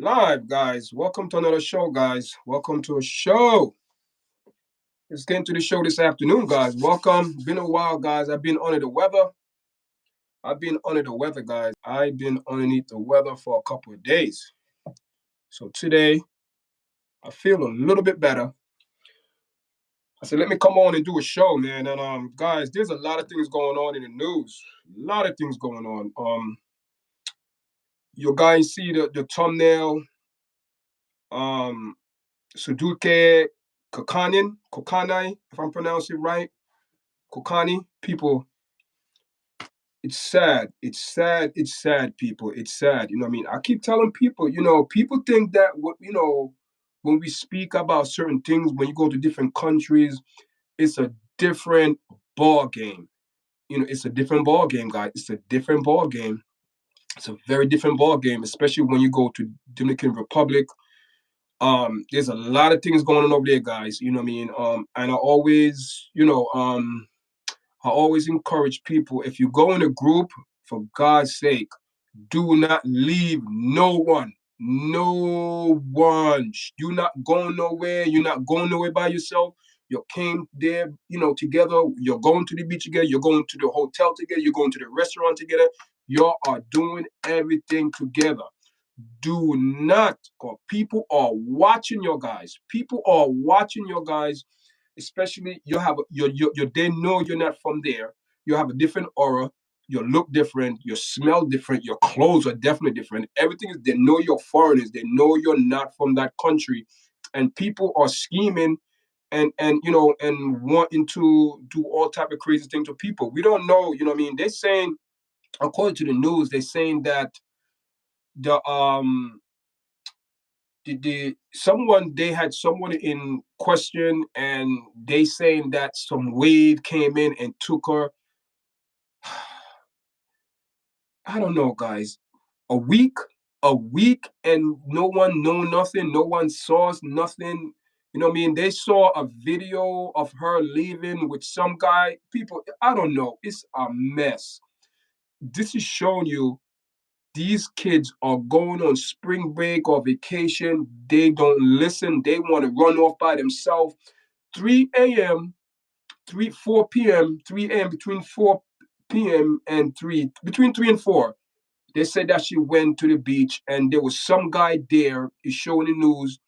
live, guys. Welcome to another show, guys. Welcome to a show. Let's get into the show this afternoon, guys. Welcome. Been a while, guys. I've been under the weather. Guys. I've been underneath the weather for a couple of days. So today, I feel a little bit better. I said, let me come on and do a show, man. And guys, there's a lot of things going on in the news. A lot of things going on. You guys see the thumbnail. Suduke Kokanai, if I'm pronouncing it right. Kokani, people, it's sad. It's sad. It's sad, people. It's sad. You know what I mean? I keep telling people, people think that, when we speak about certain things, when you go to different countries, it's a different ball game. It's a different ball game, guys. It's a different ball game. It's a very different ball game, especially when you go to Dominican Republic. There's a lot of things going on over there, guys. You know what I mean? And I always encourage people, if you go in a group, for God's sake, do not leave no one. No one. You're not going nowhere. You're not going nowhere by yourself. You came there, together. You're going to the beach together. You're going to the hotel together. You're going to the restaurant together. You are doing everything together. Do not, because people are watching your guys. People are watching your guys, especially they know you're not from there. You have a different aura. You look different. You smell different. Your clothes are definitely different. Everything is, they know you're foreigners. They know you're not from that country. And people are scheming and wanting to do all type of crazy things to people. We don't know, you know what I mean? They're saying, according to the news, they're saying that they had someone in question, and they saying that some wave came in and took her. I don't know, guys. A week, and no one know nothing. No one saw nothing. You know what I mean? They saw a video of her leaving with some guy. People, I don't know. It's a mess. This is showing you these kids are going on spring break or vacation. They don't listen. They want to run off by themselves. 3 a.m., 4 p.m., 3 a.m., between 4 p.m. and 3, between 3 and 4. They said that she went to the beach and there was some guy there. It's showing the news.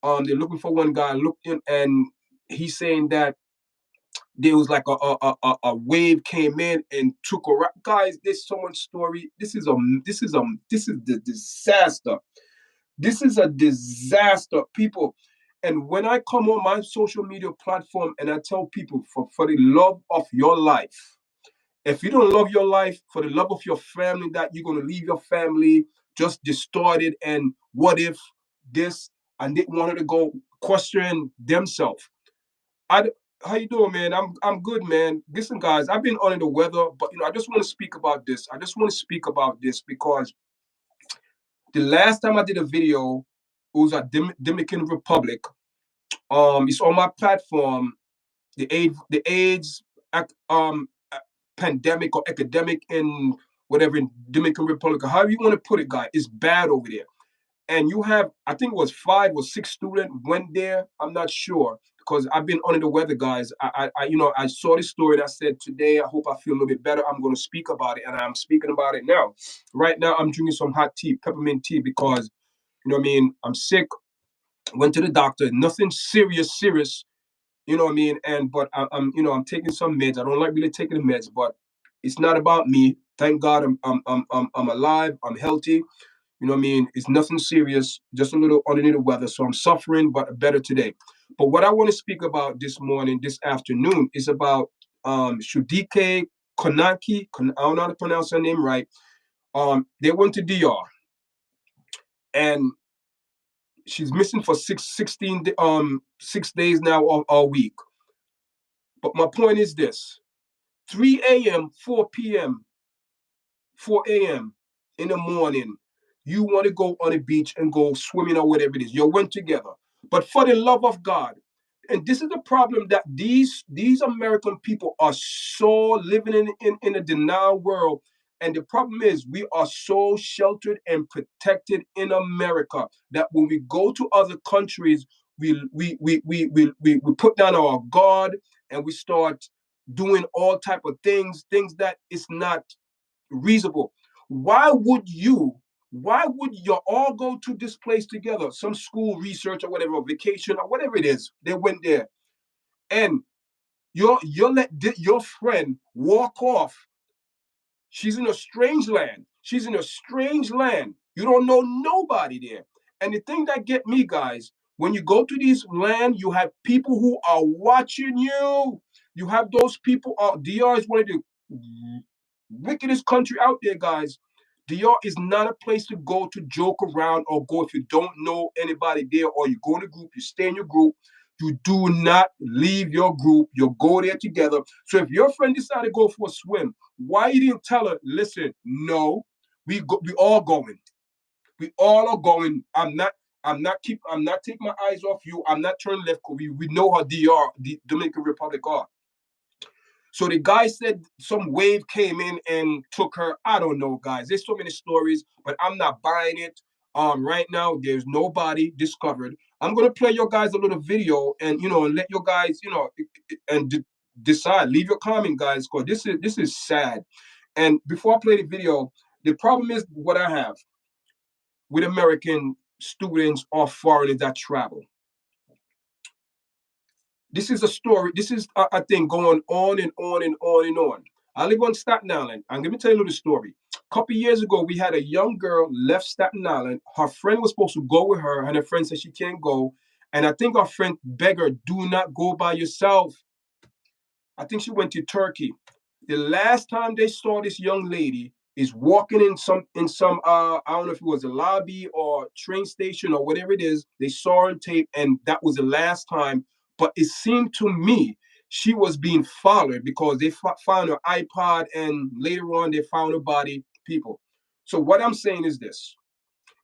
They're looking for one guy, looking, and he's saying that there was like a wave came in and took her. Guys, there's someone's story. This is the disaster. This is a disaster, people. And when I come on my social media platform and I tell people, for the love of your life, if you don't love your life, for the love of your family, that you're going to leave your family just distorted, and what if this, and they wanted to go question themselves. I How you doing, man? I'm good, man. Listen, guys, I've been under the weather, but I just want to speak about this. I just want to speak about this because the last time I did a video, it was at Dominican Republic. It's on my platform. The AIDS pandemic or epidemic in whatever, in Dominican Republic, or however you want to put it, guy, it's bad over there. And you have, I think it was 5 or 6 students went there. I'm not sure, because I've been under the weather, guys. I saw this story and I said, today, I hope I feel a little bit better. I'm going to speak about it, and I'm speaking about it now. Right now, I'm drinking some hot tea, peppermint tea, because, you know what I mean, I'm sick. Went to the doctor, nothing serious. You know what I mean? But I'm taking some meds. I don't like really taking the meds, but it's not about me. Thank God I'm alive. I'm healthy. You know what I mean? It's nothing serious, just a little underneath the weather. So I'm suffering, but better today. But what I want to speak about this morning, this afternoon, is about Shudike Konaki. I don't know how to pronounce her name right. They went to DR, and she's missing for 6 days now, all week. But my point is this: 3 a.m., 4 p.m., 4 a.m. in the morning, you want to go on the beach and go swimming or whatever it is. You went together. But for the love of God, and this is the problem, that these American people are so living in a denial world, And the problem is we are so sheltered and protected in America that when we go to other countries, we put down our guard and we start doing all type of things that is not reasonable. Why would you all go to this place together, some school research or whatever, vacation or whatever it is? They went there, and you let your friend walk off. She's in a strange land. She's in a strange land. You don't know nobody there. And the thing that get me, guys, when you go to these land, you have people who are watching you. You have those people. DR is one of the wickedest country out there, guys. DR is not a place to go to joke around or go if you don't know anybody there, or you go in a group, you stay in your group. You do not leave your group. You go there together. So if your friend decided to go for a swim, why you didn't tell her, listen, no, we all going. We all are going. I'm not taking my eyes off you. I'm not turning left because we know how DR, the Dominican Republic are. So the guy said some wave came in and took her. I don't know, guys. There's so many stories, but I'm not buying it. Right now, there's nobody discovered. I'm gonna play your guys a little video, and and let your guys, and decide. Leave your comment, guys, because this is sad. And before I play the video, the problem is what I have with American students or foreigners that travel. This is a story. This is a thing going on and on and on and on. I live on Staten Island. I'm going to tell you a little story. A couple of years ago, we had a young girl left Staten Island. Her friend was supposed to go with her, and her friend said she can't go. And I think our friend begged her, do not go by yourself. I think she went to Turkey. The last time they saw this young lady is walking in some I don't know if it was a lobby or train station or whatever it is. They saw her on tape, and that was the last time. But it seemed to me she was being followed because they found her iPod, and later on they found her body. People. So what I'm saying is this,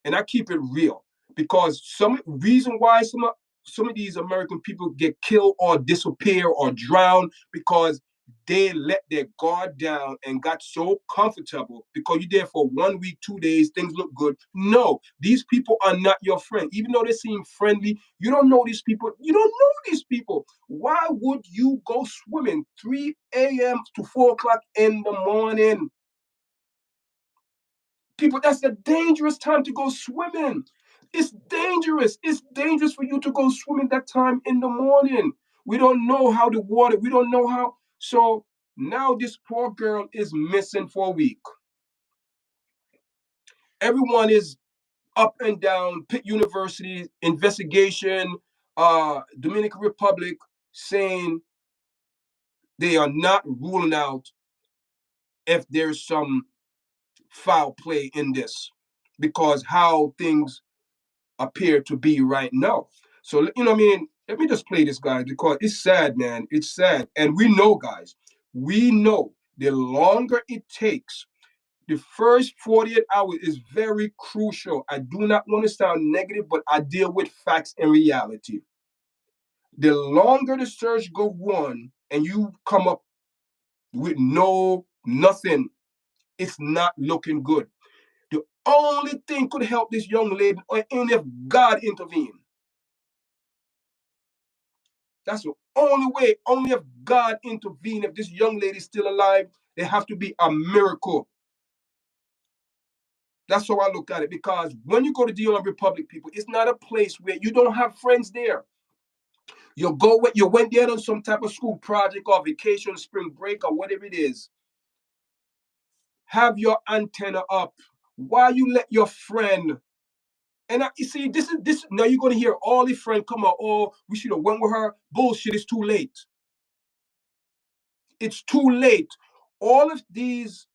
and I keep it real, because some reason why some of these American people get killed or disappear or drown because they let their guard down and got so comfortable because you're there for 1 week, 2 days, things look good. No, these people are not your friend. Even though they seem friendly, you don't know these people. You don't know these people. Why would you go swimming 3 a.m. to 4 o'clock in the morning? People, that's a dangerous time to go swimming. It's dangerous. It's dangerous for you to go swimming that time in the morning. We don't know how the water, we don't know how. So now this poor girl is missing for a week. Everyone is up and down, Pitt University, investigation, Dominican Republic, saying they are not ruling out if there's some foul play in this because how things appear to be right now. So what I mean, let me just play this, guys, because it's sad, man. It's sad, and we know, guys. We know the longer it takes, the first 48 hours is very crucial. I do not want to sound negative, but I deal with facts and reality. The longer the search go on, and you come up with nothing, it's not looking good. The only thing could help this young lady, and if God intervened. That's the only way. Only if God intervened. If this young lady is still alive, there have to be a miracle. That's how I look at it. Because when you go to the Republic, people, it's not a place where you don't have friends there. You went there on some type of school project or vacation, spring break, or whatever it is. Have your antenna up. Why you let your friend? And you see, this. Now you're gonna hear all the friends come out. Oh, we should have went with her. Bullshit. It's too late. It's too late. All of these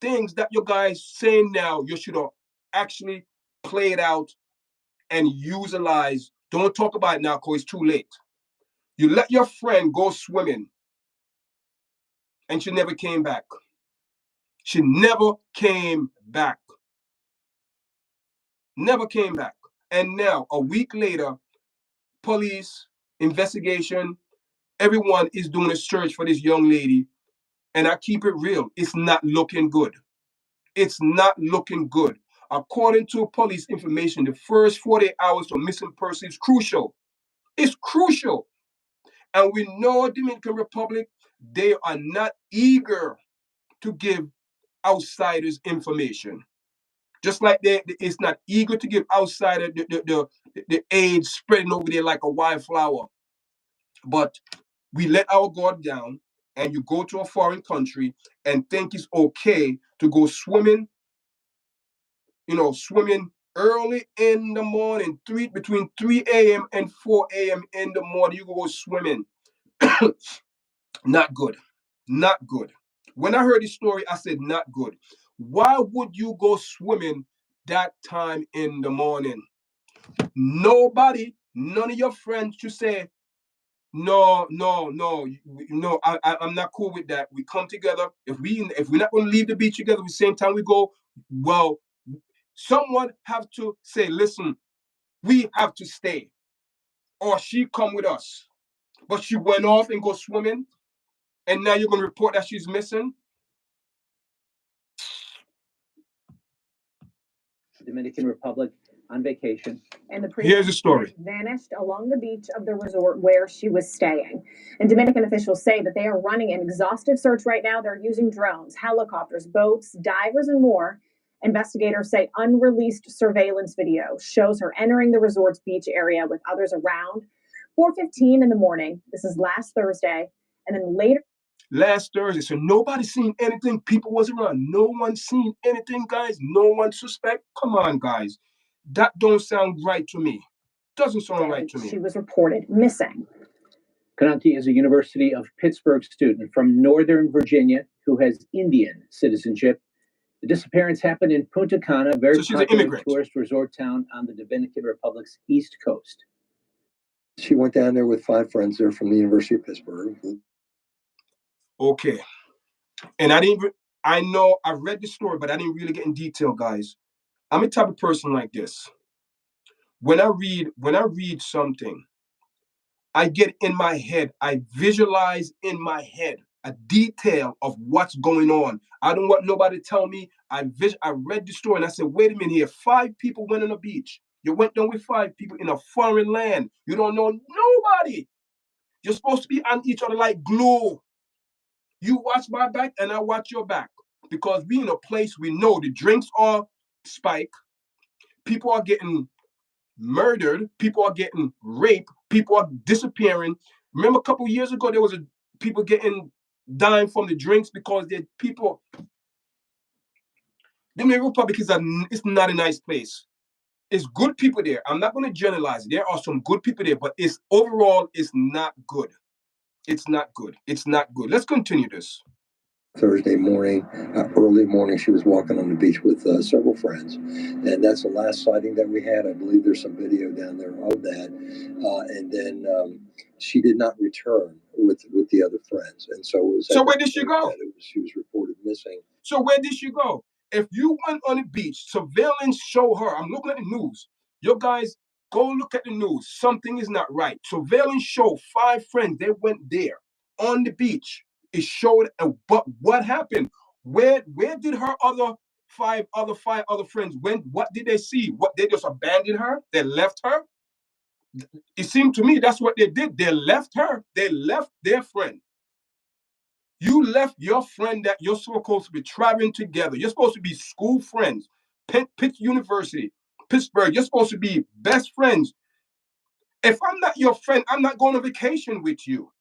things that you guys saying now, you should have actually played out and utilize. Don't talk about it now because it's too late. You let your friend go swimming and she never came back. She never came back. Never came back. And now, a week later, police, investigation, everyone is doing a search for this young lady. And I keep it real. It's not looking good. It's not looking good. According to police information, the first 48 hours for missing person is crucial. It's crucial. And we know Dominican Republic, they are not eager to give outsiders information. Just like it's not eager to give outsiders the AIDS spreading over there like a wildflower. But we let our guard down, and you go to a foreign country and think it's okay to go swimming, swimming early in the morning, between 3 a.m. and 4 a.m. in the morning, you go swimming. Not good. Not good. When I heard this story, I said, not good. Why would you go swimming that time in the morning? Nobody, none of your friends should say, no, I'm not cool with that. We come together. If we're not going to leave the beach together at the same time we go, well, someone have to say, listen, we have to stay. Or she come with us. But she went off and go swimming, and now you're going to report that she's missing? Dominican Republic on vacation. And the Here's the story. Vanished along the beach of the resort where she was staying. And Dominican officials say that they are running an exhaustive search right now. They're using drones, helicopters, boats, divers, and more. Investigators say unreleased surveillance video shows her entering the resort's beach area with others around. 4:15 in the morning. This is last Thursday. And then later. Last Thursday. So nobody seen anything. People was around. No one seen anything, guys. No one suspect. Come on, guys. That don't sound right to me. Doesn't sound right to me. She was reported missing. Kananti is a University of Pittsburgh student from Northern Virginia who has Indian citizenship. The disappearance happened in Punta Cana, very popular tourist resort town on the Dominican Republic's east coast. She went down there with 5 friends there from the University of Pittsburgh. Okay. And I know I read the story, but I didn't really get in detail, guys. I'm a type of person like this. When I read something, I get in my head, I visualize in my head a detail of what's going on. I don't want nobody to tell me. I read the story and I said, wait a minute here. 5 people went on the beach. You went down with 5 people in a foreign land. You don't know nobody. You're supposed to be on each other like glue. You watch my back and I watch your back, because we in a place we know the drinks are spiked. People are getting murdered. People are getting raped. People are disappearing. Remember a couple years ago, there was people dying from the drinks because the Dominican Republic it's not a nice place. It's good people there. I'm not going to generalize. There are some good people there, but overall, it's not good. It's not good. It's not good. Let's continue this. Thursday morning, early morning, she was walking on the beach with several friends, and that's the last sighting that we had. I believe there's some video down there of that, and then she did not return with the other friends, and so it was. So where did she go? She was reported missing. So where did she go? If you went on the beach, surveillance show her. I'm looking at the news. You guys go look at the news. Something is not right. Surveillance show 5 friends. They went there on the beach. It showed, but what happened? Where did her five other friends went? What did they see? What, they just abandoned her? They left her? It seemed to me that's what they did. They left her. They left their friend. You left your friend that you're supposed to be traveling together. You're supposed to be school friends. Pitt University, Pittsburgh. You're supposed to be best friends. If I'm not your friend, I'm not going on vacation with you.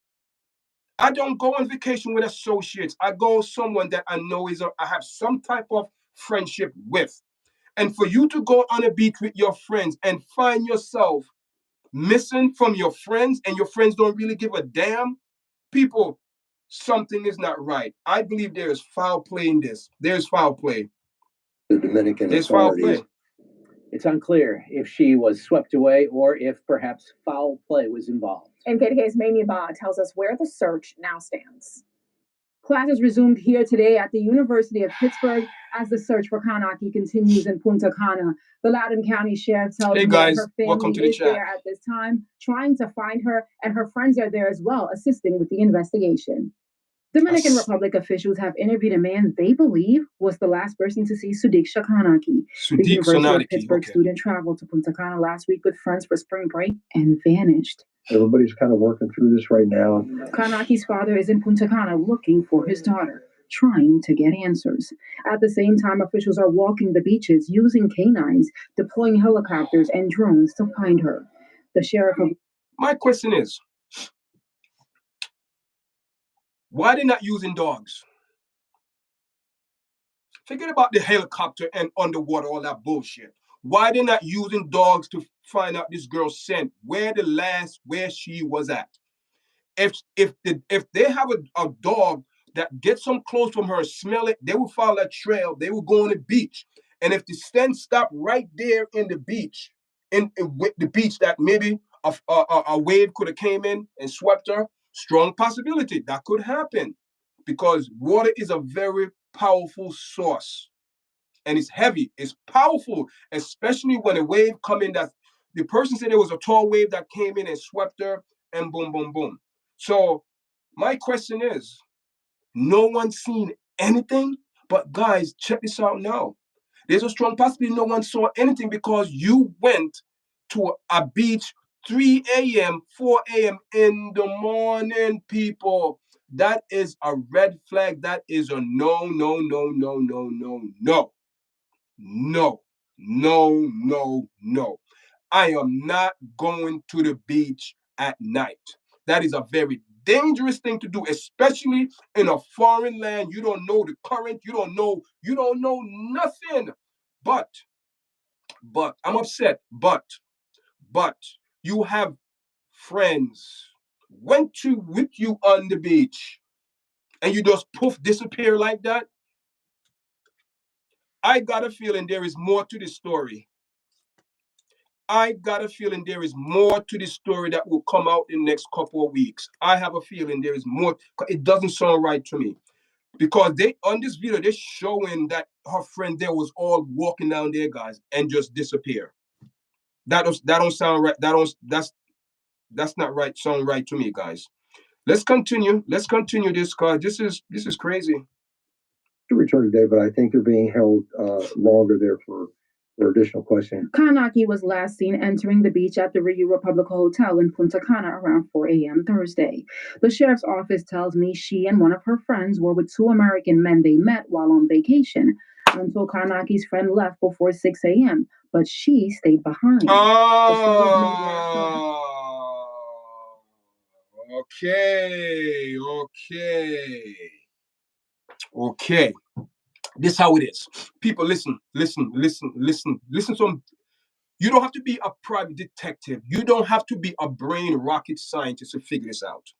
I don't go on vacation with associates. I go with someone that I know I have some type of friendship with. And for you to go on a beach with your friends and find yourself missing from your friends, and your friends don't really give a damn, people, something is not right. I believe there is foul play in this. There's foul play. The Dominican There's foul play. It's unclear if she was swept away or if perhaps foul play was involved. And KDK's Mamie Ba tells us where the search now stands. Classes resumed here today at the University of Pittsburgh as the search for Kananti continues in Punta Cana. The Loudoun County Sheriff tells me that her family is there at this time, trying to find her, and her friends are there as well, assisting with the investigation. Dominican Republic officials have interviewed a man they believe was the last person to see Sudiksha Kanaki. The University of Pittsburgh student traveled to Punta Cana last week with friends for spring break and vanished. Everybody's kind of working through this right now. Kanaki's father is in Punta Cana looking for his daughter, trying to get answers. At the same time, officials are walking the beaches using canines, deploying helicopters and drones to find her. The sheriff of... My question is, why they not using dogs? Forget about the helicopter and underwater, all that bullshit. Why they not using dogs to find out this girl's scent, where she was at? If they have a dog that gets some close from her, smell it, they will follow that trail. They will go on the beach, and if the scent stop right there in the beach, in the beach that maybe a wave could have came in and swept her, strong possibility that could happen, because water is a very powerful source, and it's heavy, it's powerful, especially when a wave come in. That the person said there was a tall wave that came in and swept her, and boom, boom, boom. So my question is, no one's seen anything? But guys, check this out now. There's a strong possibility no one saw anything, because you went to a beach 3 a.m., 4 a.m. in the morning, people. That is a red flag. That is a no, no, no, no, no, no, no. No, no, no, no. I am not going to the beach at night. That is a very dangerous thing to do, especially in a foreign land. You don't know the current. You don't know nothing. But I'm upset. But you have friends went with you on the beach, and you just poof disappear like that. I got a feeling there is more to the story. I got a feeling there is more to the story that will come out in the next couple of weeks. I have a feeling there is more. It doesn't sound right to me, because they on this video they're showing that her friend there was all walking down there, guys, and just disappear. That don't sound right. That's not right. Sound right to me, guys. Let's continue. Let's continue this, cause this is crazy. To return today, but I think they're being held longer there for additional questioning. Kanaki was last seen entering the beach at the Rio Republic Hotel in Punta Cana around 4 a.m. Thursday. The sheriff's office tells me she and one of her friends were with two American men they met while on vacation, until Kanaki's friend left before 6 a.m., but she stayed behind. Okay. This is how it is. People, listen. You don't have to be a private detective. You don't have to be a brain rocket scientist to figure this out.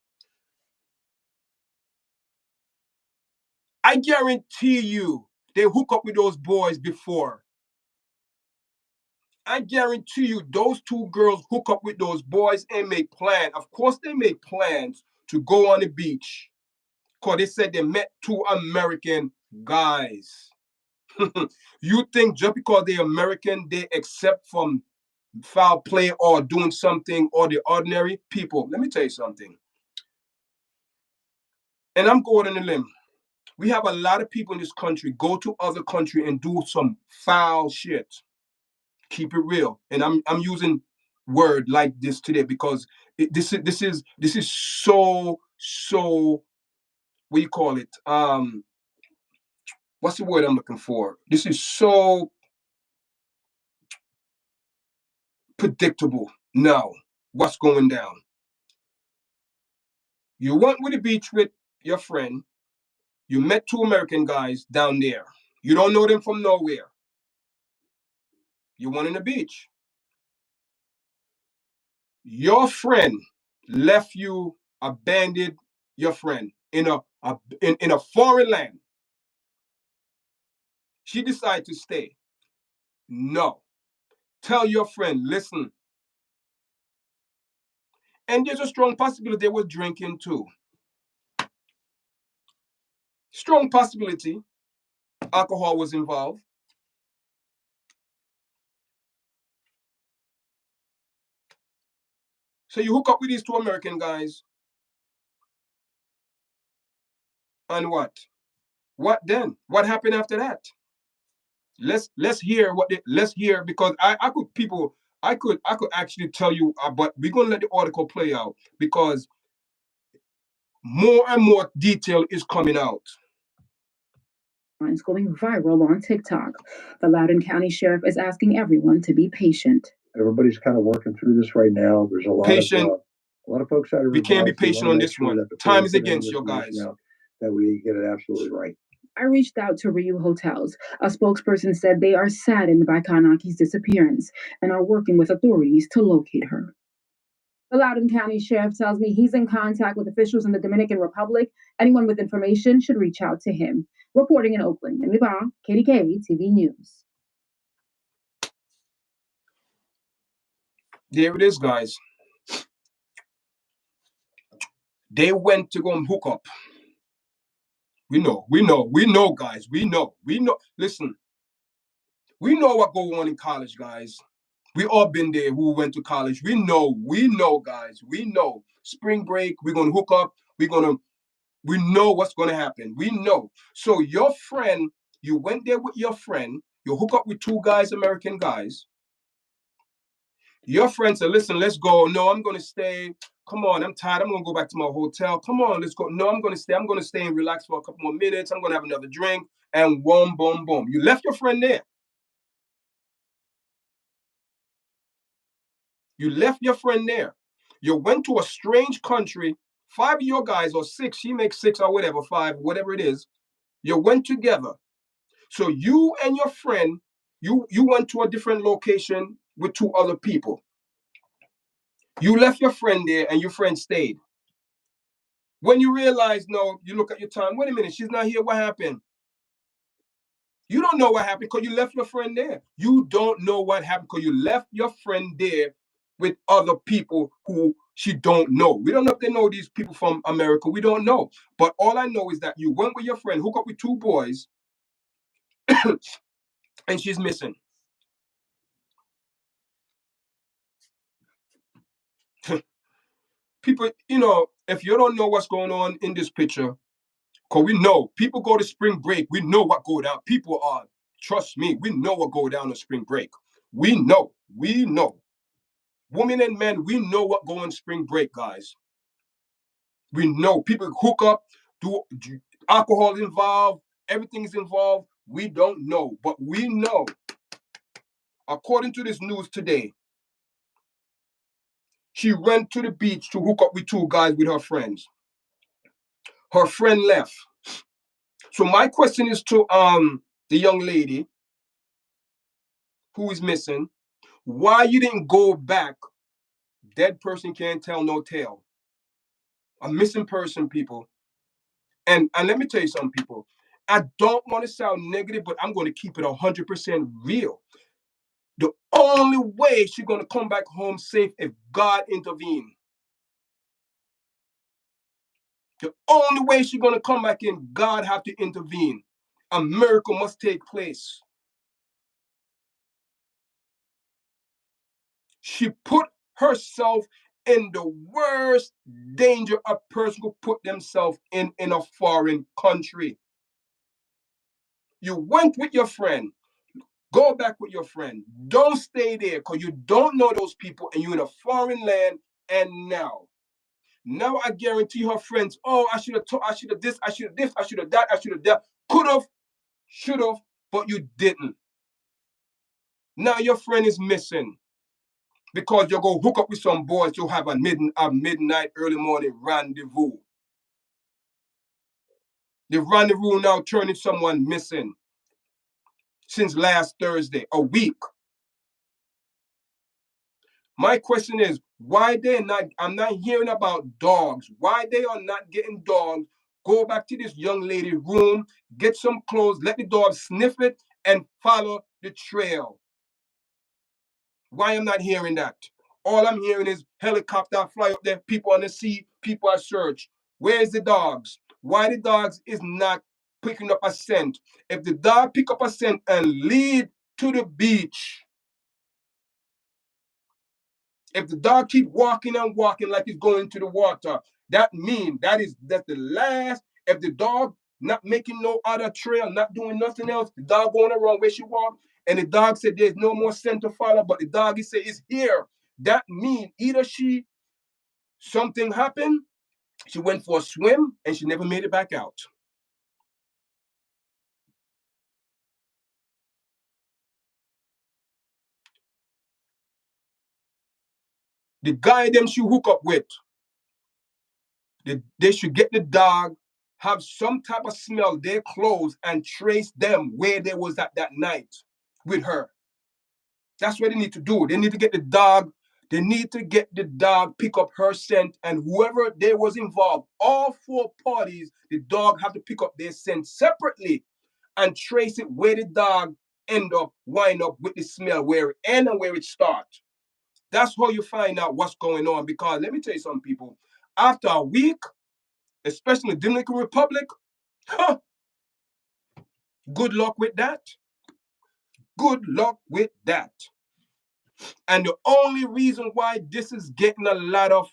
I guarantee you they hook up with those boys before. I guarantee you those two girls hook up with those boys and make plans. Of course, they make plans to go on the beach, because they said they met two American guys. You think just because they're American, they accept from foul play or doing something or the ordinary? People, let me tell you something. And I'm going on a limb. We have a lot of people in this country go to other country and do some foul shit. Keep it real. And I'm using word like this today because this is so what do you call it? What's the word I'm looking for? This is so predictable now. What's going down? You went with the beach with your friend. You met two American guys down there. You don't know them from nowhere. You went on the beach. Your friend left you, abandoned your friend in a foreign land. She decided to stay. No. Tell your friend, listen. And there's a strong possibility they were drinking too. Strong possibility alcohol was involved. So you hook up with these two American guys. And what? What then? What happened after that? Let's hear let's hear, because I could actually tell you, but we're gonna let the article play out because more and more detail is coming out. It's going viral on TikTok. The Loudoun County Sheriff is asking everyone to be patient. Everybody's kind of working through this right now. There's a lot of folks out here. We can't be patient on this one. Time is against you guys. That we get it absolutely right. I reached out to Ryu Hotels. A spokesperson said they are saddened by Kanaki's disappearance and are working with authorities to locate her. The Loudoun County Sheriff tells me he's in contact with officials in the Dominican Republic. Anyone with information should reach out to him. Reporting in Oakland, Emily Barr, KDK TV News. There it is, guys. They went to go and hook up. We know, guys. We know. Listen, we know what go on in college, guys. We all been there who went to college. We know, guys. We know. Spring break, we're gonna hook up. We know what's gonna happen. We know. So your friend, you went there with your friend, you hook up with two guys, American guys. Your friend said, listen, let's go. No, I'm gonna stay. Come on, I'm tired. I'm gonna go back to my hotel. Come on, let's go. No, I'm gonna stay. I'm gonna stay and relax for a couple more minutes. I'm gonna have another drink. And boom, boom, boom. You left your friend there. You left your friend there. You went to a strange country. 5 of your guys, or 6, she makes 6 or whatever, 5, whatever it is. You went together. So you and your friend, you went to a different location with 2 other people. You left your friend there and your friend stayed. When you realize, no, you look at your time, wait a minute, she's not here, what happened? You don't know what happened because you left your friend there. You don't know what happened because you left your friend there with other people who she don't know. We don't know if they know these people from America. We don't know. But all I know is that you went with your friend, hook up with 2 boys, and she's missing. People, if you don't know what's going on in this picture, because we know people go to spring break, we know what go down. People are, trust me, we know what go down on spring break. We know. Women and men, we know what go on spring break, guys. We know people hook up, do alcohol involved, everything's involved. We don't know, but we know, according to this news today, she went to the beach to hook up with 2 guys with her friends. Her friend left. So my question is to the young lady who is missing, why you didn't go back? Dead person can't tell no tale. A missing person, people. And let me tell you something, people. I don't want to sound negative, but I'm going to keep it 100% real. The only way she's going to come back home safe if God intervenes. The only way she's going to come back in, God have to intervene. A miracle must take place. She put herself in the worst danger a person could put themselves in a foreign country. You went with your friend. Go back with your friend. Don't stay there because you don't know those people and you're in a foreign land. And now I guarantee her friends, oh, I should have this, I should have this, I should have that, I should have that. Could have, should have, but you didn't. Now your friend is missing because you go hook up with some boys to have a midnight, early morning rendezvous. The rendezvous now turning someone missing since last Thursday, a week. My question is, why I'm not hearing about dogs. Why they are not getting dogs? Go back to this young lady's room, get some clothes, let the dog sniff it, and follow the trail. Why I'm not hearing that? All I'm hearing is helicopter fly up there, people on the sea, people are search. Where's the dogs? Why the dogs is not picking up a scent? If the dog pick up a scent and lead to the beach, if the dog keep walking and walking like it's going to the water, that means that's the last If the dog not making no other trail, not doing nothing else, the dog going around where she walk, and the dog said there's no more scent to follow, but the dog he said is here. That means either something happened, she went for a swim, and she never made it back out. The guy them she hook up with, they should get the dog, have some type of smell their clothes, and trace them where they was at that night with her. That's what they need to do. They need to get the dog. They need to get the dog, pick up her scent, and whoever there was involved, all four parties, the dog have to pick up their scent separately and trace it where the dog wind up with the smell, where it end and where it starts. That's how you find out what's going on. Because let me tell you something, people. After a week, especially in the Dominican Republic, good luck with that. Good luck with that. And the only reason why this is getting a lot of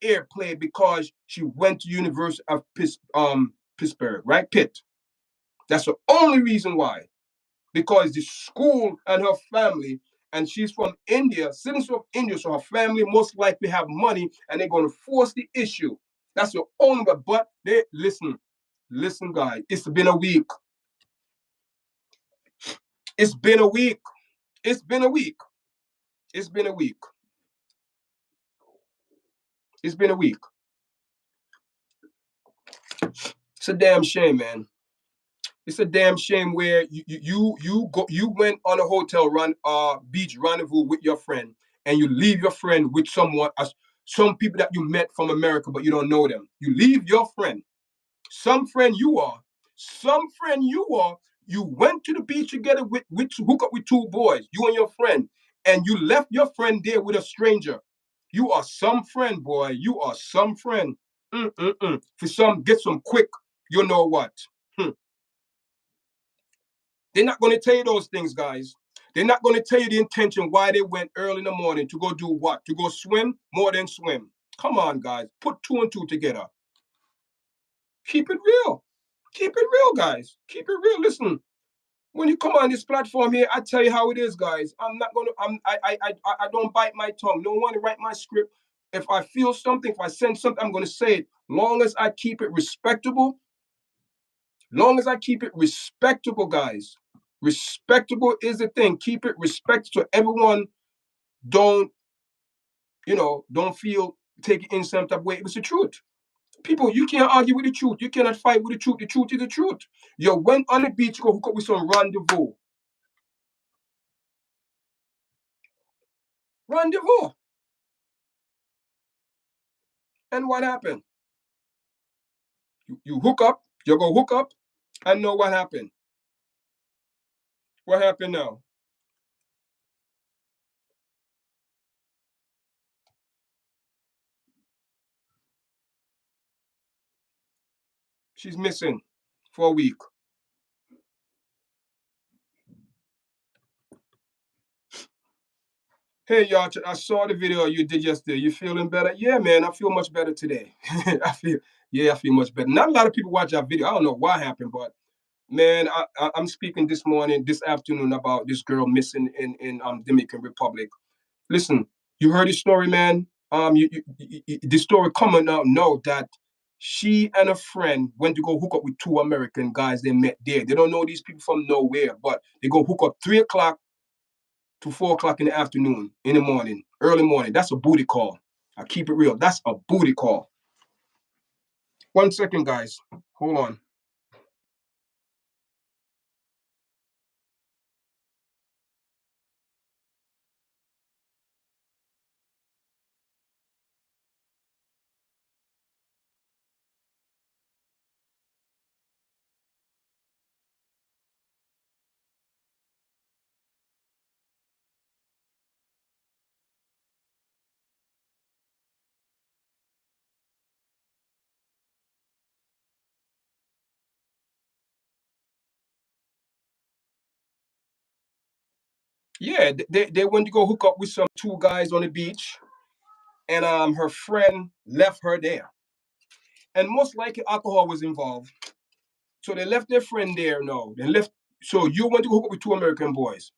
airplay because she went to University of Pittsburgh, right? Pitt. That's the only reason why. Because the school and her family, and she's from India, citizen of India, so her family most likely have money, and they're going to force the issue. That's the only way. But they listen, guys. It's been a week. It's been a week. It's been a week. It's been a week. It's been a week. It's a damn shame, man. It's a damn shame where you went on a hotel beach rendezvous with your friend, and you leave your friend with some people that you met from America, but you don't know them. You leave your friend, some friend you are, you went to the beach together with hook up with two boys, you and your friend, and you left your friend there with a stranger. You are some friend, boy. You are some friend. For some, get some quick. You know what? They're not going to tell you those things, guys. They're not going to tell you the intention why they went early in the morning to go do what? To go swim? More than swim. Come on, guys. Put two and two together. Keep it real. Keep it real, guys. Keep it real. Listen, when you come on this platform here, I tell you how it is, guys. I'm not going to, I don't bite my tongue. Don't want to write my script. If I feel something, if I sense something, I'm going to say it. Long as I keep it respectable. Long as I keep it respectable, guys. Respectable is the thing. Keep it respectful so everyone don't feel take it in some type of way. It's the truth. People, you can't argue with the truth. You cannot fight with the truth. The truth is the truth. You went on the beach, go hook up with some rendezvous. Rendezvous. And what happened? You hook up, you go hook up, and know what happened. What happened now? She's missing for a week. Hey, y'all, I saw the video you did yesterday. You feeling better? Yeah, man, I feel much better today. I feel much better. Not a lot of people watch our video. I don't know what happened, but man, I'm speaking this afternoon about this girl missing in Dominican Republic. Listen, you heard the story, man. The story coming out know that she and a friend went to go hook up with two American guys they met there. They don't know these people from nowhere, but they go hook up 3 o'clock to 4 o'clock in the afternoon, in the morning, early morning. That's a booty call. I keep it real. That's a booty call. 1 second, guys. Hold on. Yeah, they went to go hook up with some two guys on the beach, and her friend left her there. And most likely alcohol was involved. So they left their friend there now. They left. So you went to hook up with 2 American boys.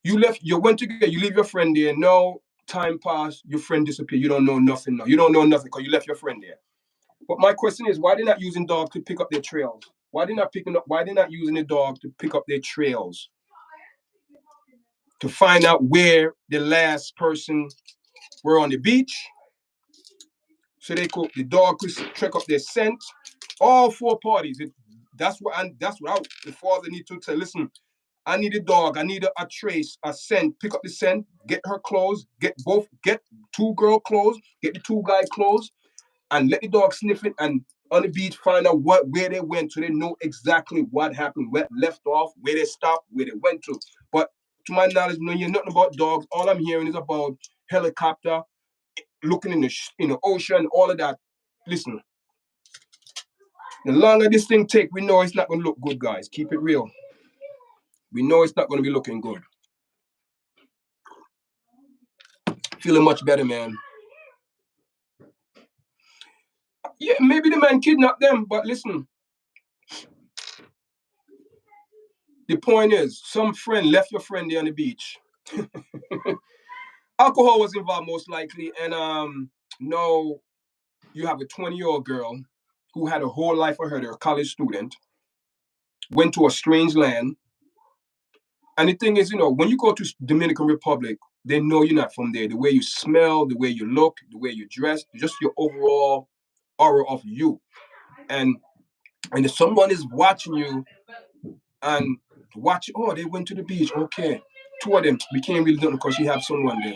You went to get, you leave your friend there. No, time passed, your friend disappeared. You don't know nothing now. You don't know nothing because you left your friend there. But my question is, why they not using dogs to pick up their trails? Why they not using the dog to pick up their trails? To find out where the last person were on the beach. So the dog could track up their scent. All 4 parties. That's what the father need to say, listen, I need a dog. I need a trace, a scent. Pick up the scent, get her clothes, get 2 girl clothes, get the 2 guy clothes, and let the dog sniff it. And on the beach, find out where they went, so they know exactly what happened, where left off, where they stopped, where they went to. But to my knowledge, no, you're nothing about dogs. All I'm hearing is about helicopter, looking in the ocean, all of that. Listen, the longer this thing take, we know it's not going to look good, guys. Keep it real. We know it's not going to be looking good. Feeling much better, man. Yeah, maybe the man kidnapped them, but listen. The point is, some friend left your friend there on the beach. Alcohol was involved most likely, and no, you have a 20-year-old girl who had a whole life ahead of her, a college student, went to a strange land. And the thing is, when you go to Dominican Republic, they know you're not from there. The way you smell, the way you look, the way you dress, just your overall aura of you. And if someone is watching you and they went to the beach, okay. 2 of them, we can't really do it because you have someone there.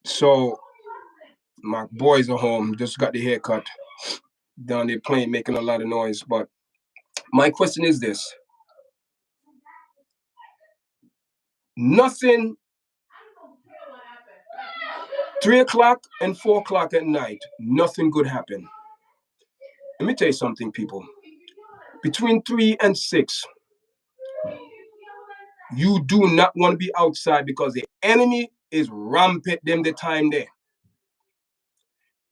So my boys are home, just got the haircut. Down there playing, making a lot of noise. But my question is this. Nothing, 3 o'clock and 4 o'clock at night, nothing good happened. Let me tell you something, people. Between 3 and 6, you do not want to be outside because the enemy is rampant them the time there.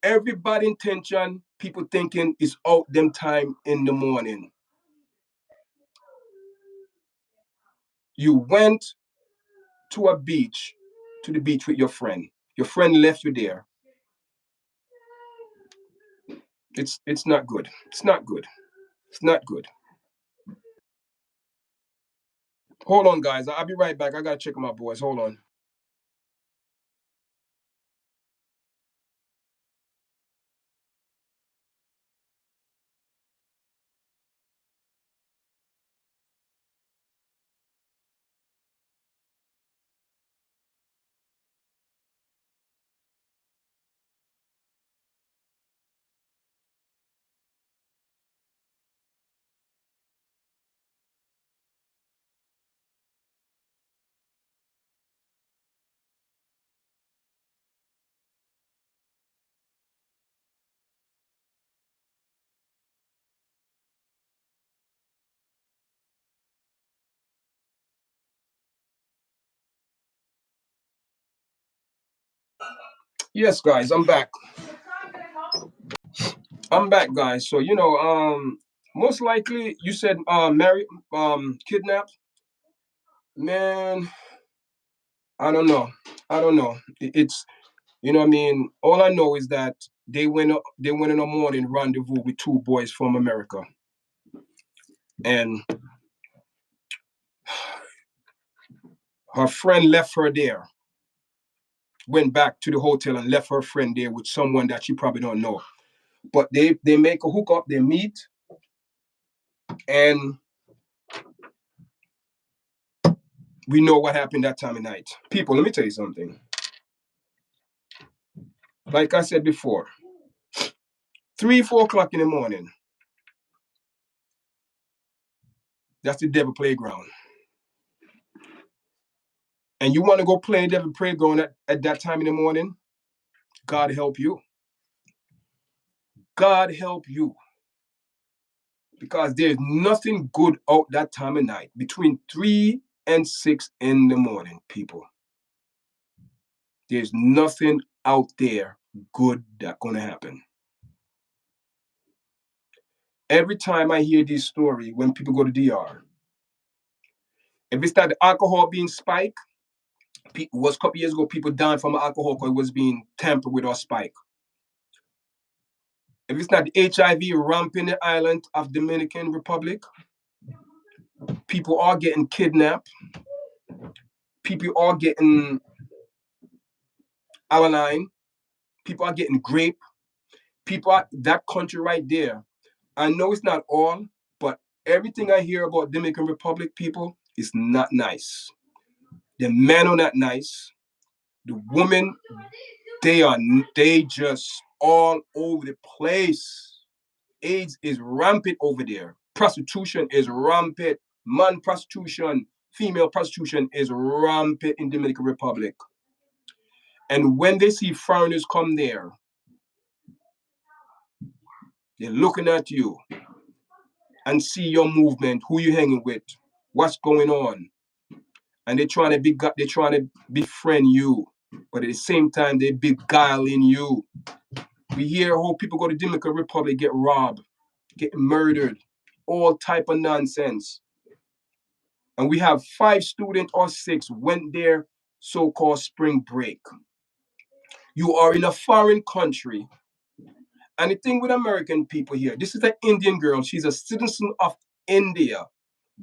Everybody intention, people thinking is out them time in the morning. You went to the beach with your friend. Your friend left you there. It's not good. It's not good. It's not good. Hold on, guys. I'll be right back. I gotta check on my boys. Hold on. Yes, guys, I'm back. I'm back, guys. So most likely you said married, kidnapped. Man, I don't know. It's what I mean. All I know is that they went in a morning rendezvous with 2 boys from America, and her friend left her there. Went back to the hotel and left her friend there with someone that she probably don't know. But they make a hookup. They meet, and we know what happened that time of night. People, let me tell you something. Like I said before, 3, 4 o'clock in the morning, that's the devil playground. And you want to go play devil playground at that time in the morning? God help you. God help you. Because there's nothing good out that time of night, between 3 and 6 in the morning, people. There's nothing out there good that's going to happen. Every time I hear this story, when people go to DR, if it's that the alcohol being spiked, was a couple years ago, people died from alcohol because it was being tampered with or spiked. If it's not the HIV ramping the island of Dominican Republic, people are getting kidnapped. People are getting aligned. People are getting raped. People are that country right there. I know it's not all, but everything I hear about Dominican Republic people is not nice. The men are not nice. The women, they just all over the place. AIDS is rampant over there. Prostitution is rampant. Man prostitution, female prostitution is rampant in Dominican Republic. And when they see foreigners come there, they're looking at you and see your movement, who you hanging with, what's going on. And they're trying to befriend you. But at the same time, they're beguiling you. We hear how people go to Dominican Republic, get robbed, get murdered, all type of nonsense. And we have 5 students or 6 went there so-called spring break. You are in a foreign country. And the thing with American people here, this is an Indian girl. She's a citizen of India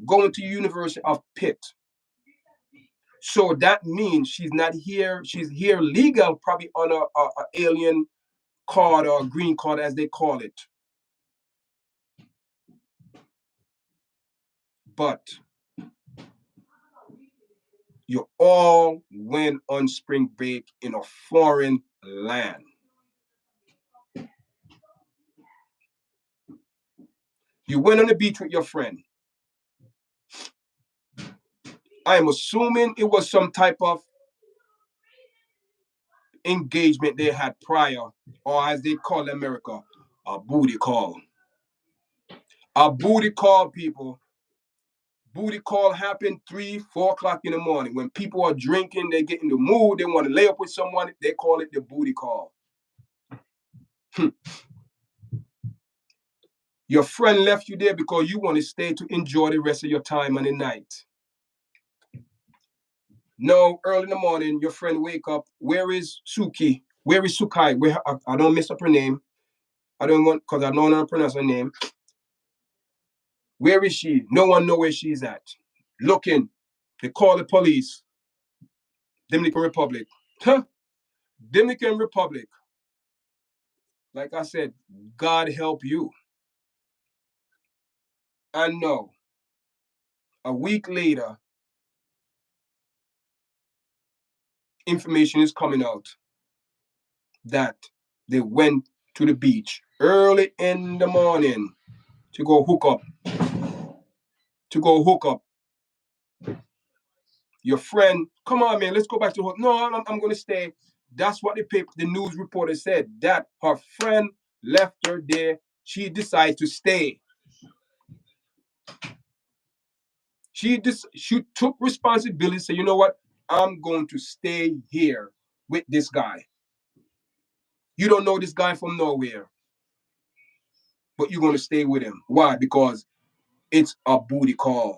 going to University of Pitt. So that means she's not here. She's here legal, probably on a alien card or a green card, as they call it. But you all went on spring break in a foreign land. You went on the beach with your friend. I'm assuming it was some type of engagement they had prior, or as they call America, a booty call. A booty call, people. Booty call happened 3, 4 o'clock in the morning. When people are drinking, they get in the mood, they want to lay up with someone, they call it the booty call. Your friend left you there because you want to stay to enjoy the rest of your time and the night. No, early in the morning, your friend wake up. Where is Suki? Where is Sukai? Where I don't mess up her name. I don't want, because I don't know how to pronounce her name. Where is she? No one know where she's at. Looking. They call the police. Dominican Republic. Huh? Dominican Republic. Like I said, God help you. And no, a week later, information is coming out that they went to the beach early in the morning to go hook up. Your friend, come on, man, let's go back to the hotel. No, I'm going to stay. That's what the news reporter said, that her friend left her there. She decided to stay. She took responsibility, said, you know what? I'm going to stay here with this guy. You don't know this guy from nowhere, but you're going to stay with him. Why? Because it's a booty call.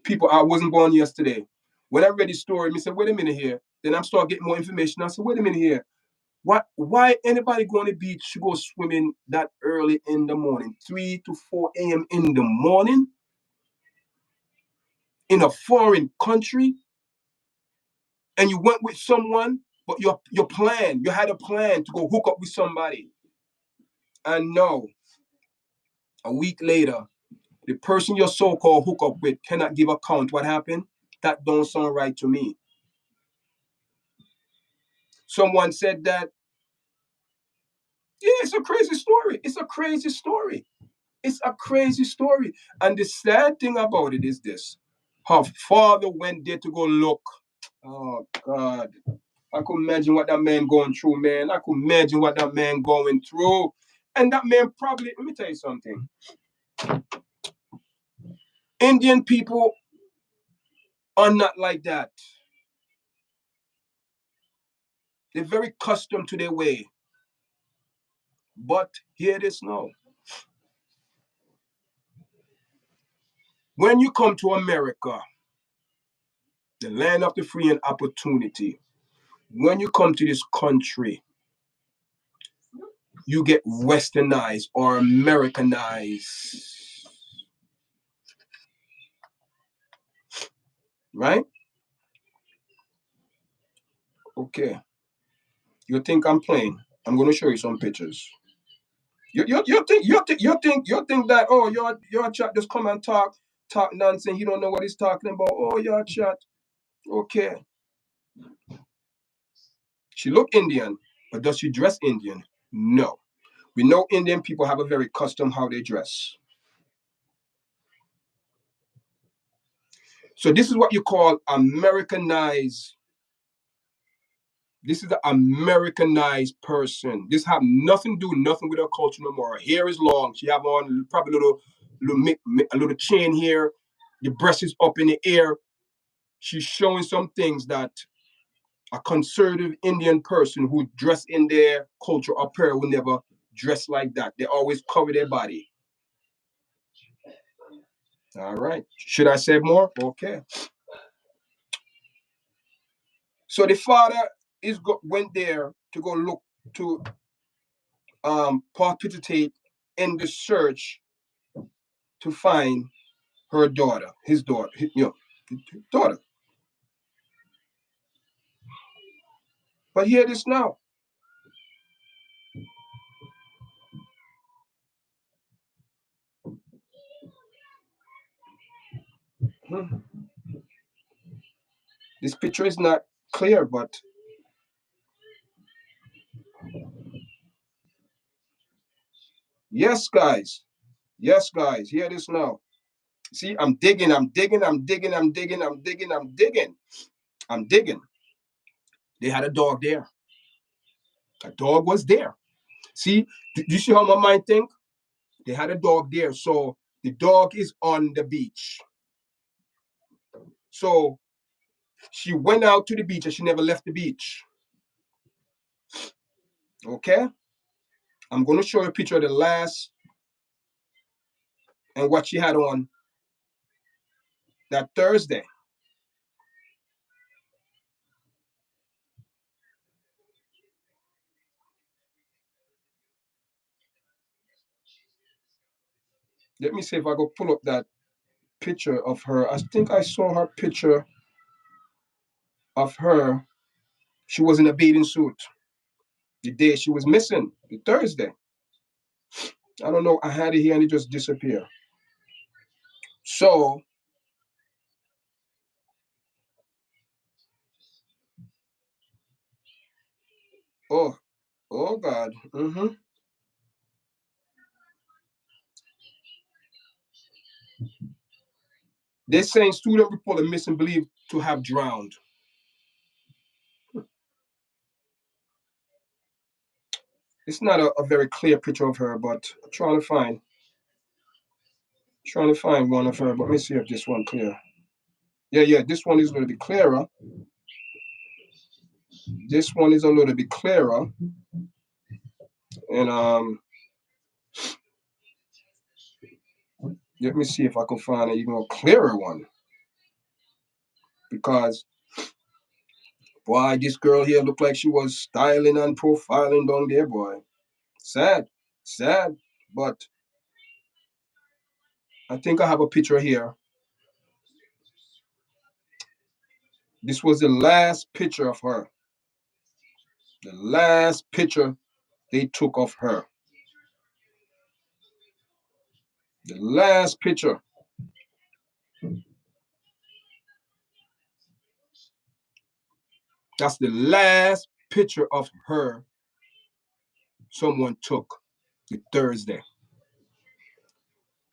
People, I wasn't born yesterday. When I read the story, I said, wait a minute here. Then I'm start getting more information. I said, wait a minute here. Why anybody going to the beach to go swimming that early in the morning, 3 to 4 a.m. in the morning, in a foreign country, and you went with someone, but you had a plan to go hook up with somebody. And no, a week later, the person your so-called hook up with cannot give account what happened. That don't sound right to me. Someone said that, yeah, it's a crazy story. It's a crazy story. It's a crazy story. And the sad thing about it is this. Her father went there to go look. Oh, God. could imagine what that man going through, man. I could imagine what that man going through. And that man probably, let me tell you something. Indian people are not like that. They're very accustomed to their way. But hear this now. When you come to America, the land of the free and opportunity, when you come to this country, you get westernized or Americanized. Right? Okay. You think I'm playing? I'm going to show you some pictures. You think that, oh, your chat just come and talk nonsense. He don't know what he's talking about. Oh, your chat. Okay. She look Indian, but does she dress Indian? No. We know Indian people have a very custom how they dress. So this is what you call Americanized. This is the Americanized person. This have nothing to do with her culture no more. Her hair is long. She have on probably a little chain here. The breast is up in the air. She's showing some things that a conservative Indian person who dress in their culture apparel will never dress like that. They always cover their body. All right. Should I say more? Okay. So the father went there to go look to participate in the search to find her daughter, his daughter, daughter. But hear this now. This picture is not clear, but yes, guys. Yes, guys. Hear this now. See, I'm digging. They had a dog there. A dog was there. See, do you see how my mind think? They had a dog there. So the dog is on the beach. So she went out to the beach and she never left the beach. Okay? I'm going to show you a picture of the last and what she had on that Thursday. Let me see if I go pull up that picture of her. I think I saw her picture of her. She was in a bathing suit the day she was missing, the Thursday. I don't know. I had it here and it just disappeared. So, oh God. They're saying student reported missing believed to have drowned. It's not a very clear picture of her, but I'm trying to find one of her. But let me see if this one clear. Yeah, this one is going to be clearer. This one is a little bit clearer. And let me see if I can find an even clearer one. Because boy, this girl here looked like she was styling and profiling down there, boy. Sad, but I think I have a picture here. This was the last picture of her. The last picture they took of her. The last picture. That's the last picture of her someone took the Thursday.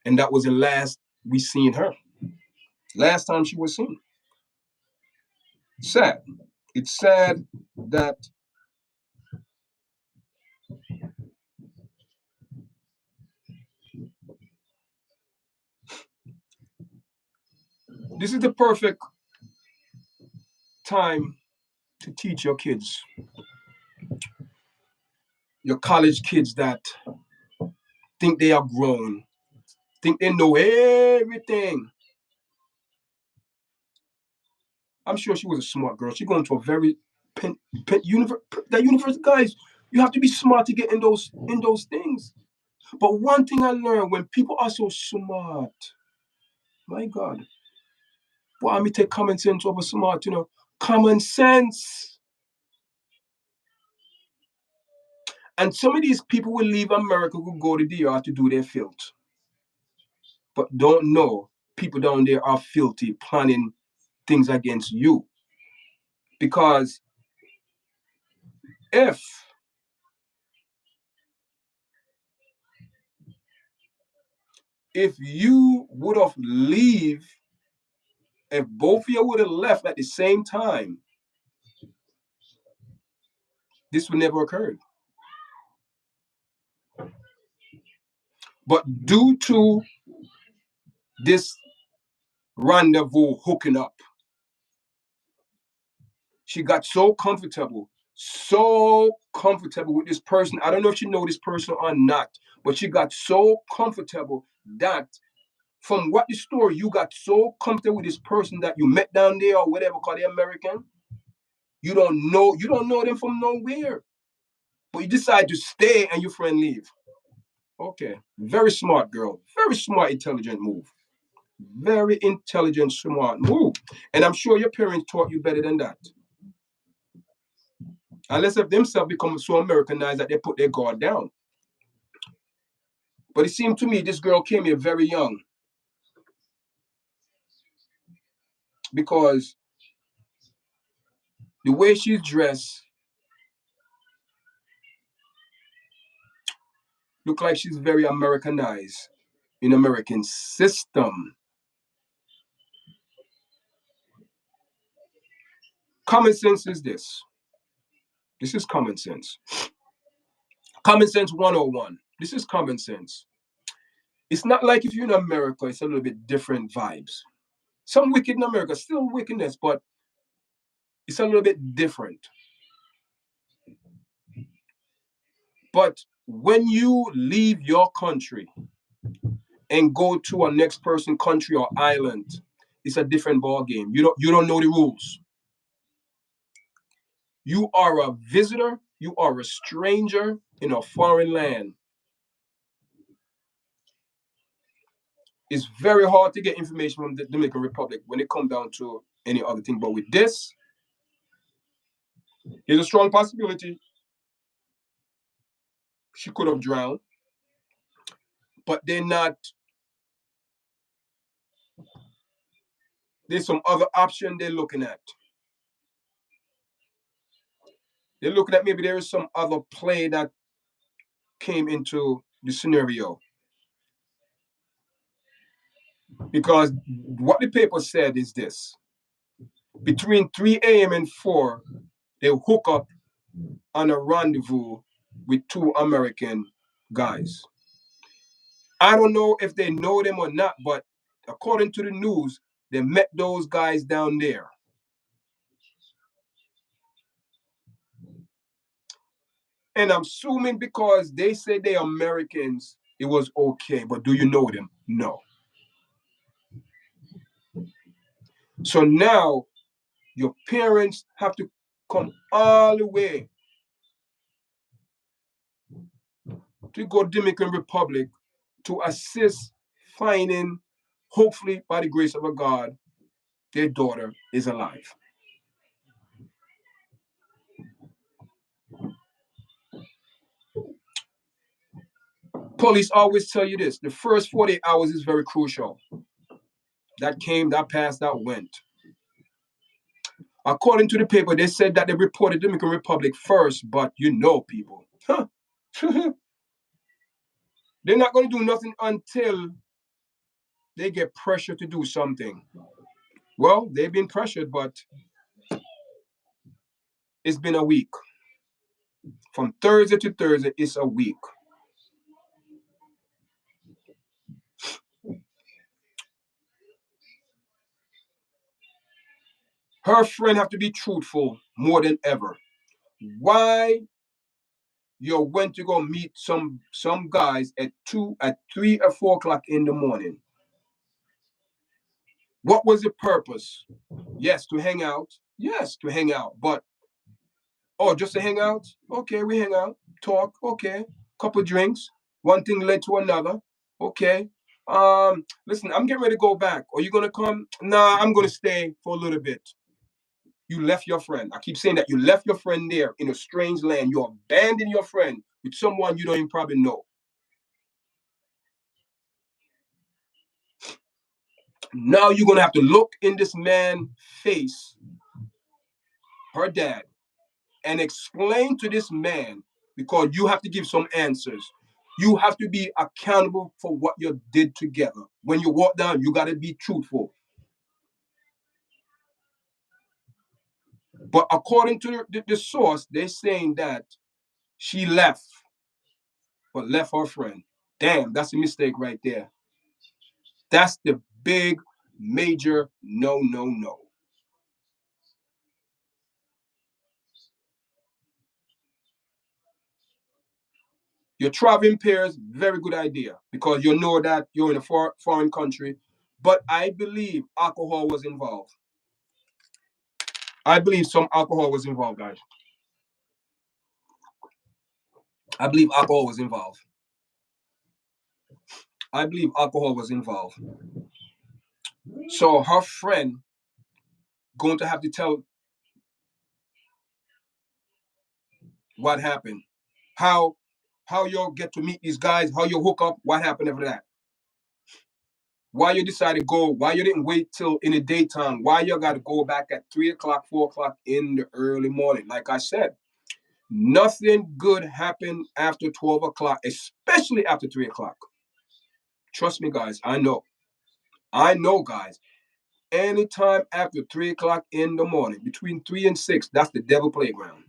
And that was the last we seen her. Last time she was seen. Sad. It's sad that this is the perfect time to teach your kids, your college kids that think they are grown, think they know everything. I'm sure she was a smart girl. She going to a very that university, guys. You have to be smart to get in those things. But one thing I learned, when people are so smart, my God, boy, I me take common sense over smart. Common sense. And some of these people will leave America, will go to DR to do their filth, but don't know people down there are filthy, planning things against you. Because if you would have if both of you would have left at the same time, this would never occurred. But due to this rendezvous hooking up, she got so comfortable with this person. I don't know if she know this person or not, but she got so comfortable that from what the story, you got so comfortable with this person that you met down there or whatever, called the American. You don't know them from nowhere, but you decide to stay and your friend leave. Okay, very smart girl, very smart, intelligent move. Very intelligent, smart move. And I'm sure your parents taught you better than that. Unless if themselves become so Americanized that they put their guard down. But it seemed to me this girl came here very young. Because the way she's dressed look like she's very Americanized in American system. Common sense is this. This is common sense. Common sense 101. This is common sense. It's not like if you're in America, it's a little bit different vibes. Some wicked in America, still wickedness, but it's a little bit different. But when you leave your country and go to a next person country or island, it's a different ball game. You don't know the rules. You are a visitor, you are a stranger in a foreign land. It's very hard to get information from the Dominican Republic when it comes down to any other thing. But with this, there's a strong possibility she could have drowned, but there's some other option they're looking at. They're looking at maybe there is some other play that came into the scenario. Because what the paper said is this. Between 3 a.m. and 4, they hook up on a rendezvous with 2 American guys. I don't know if they know them or not, but according to the news, they met those guys down there. And I'm assuming because they say they're Americans, it was okay. But do you know them? No. So now your parents have to come all the way to go Dominican Republic to assist finding, hopefully by the grace of a God, their daughter is alive. Police always tell you this. The first 48 hours is very crucial. That came, that passed, that went. According to the paper, they said that they reported Dominican Republic first, but people. Huh? They're not going to do nothing until they get pressure to do something. Well, they've been pressured, but it's been a week. From Thursday to Thursday, it's a week. Her friend have to be truthful more than ever. Why you went to go meet some guys at 3 or 4 o'clock in the morning? What was the purpose? Yes, to hang out. Yes, to hang out. But just to hang out? Okay, we hang out, talk, okay. Couple drinks. One thing led to another. Okay. Listen, I'm getting ready to go back. Are you gonna come? Nah, I'm gonna stay for a little bit. You left your friend. I keep saying that. You left your friend there in a strange land. You abandoned your friend with someone you don't even probably know. Now you're going to have to look in this man's face, her dad, and explain to this man, because you have to give some answers. You have to be accountable for what you did together. When you walk down, you got to be truthful. But according to the source, they're saying that she left, but left her friend. Damn, that's a mistake right there. That's the big, major no. Your traveling pairs, very good idea, because you know that you're in a foreign country. But I believe alcohol was involved. I believe some alcohol was involved, guys. I believe alcohol was involved. I believe alcohol was involved. So her friend going to have to tell what happened, how you get to meet these guys, how you hook up, what happened after that. Why you decided to go, why you didn't wait till in the daytime, why you got to go back at 3 o'clock, 4 o'clock in the early morning. Like I said, nothing good happened after 12 o'clock, especially after 3 o'clock. Trust me, guys, I know, guys. Anytime after 3 o'clock in the morning, between 3 and 6, that's the devil playground.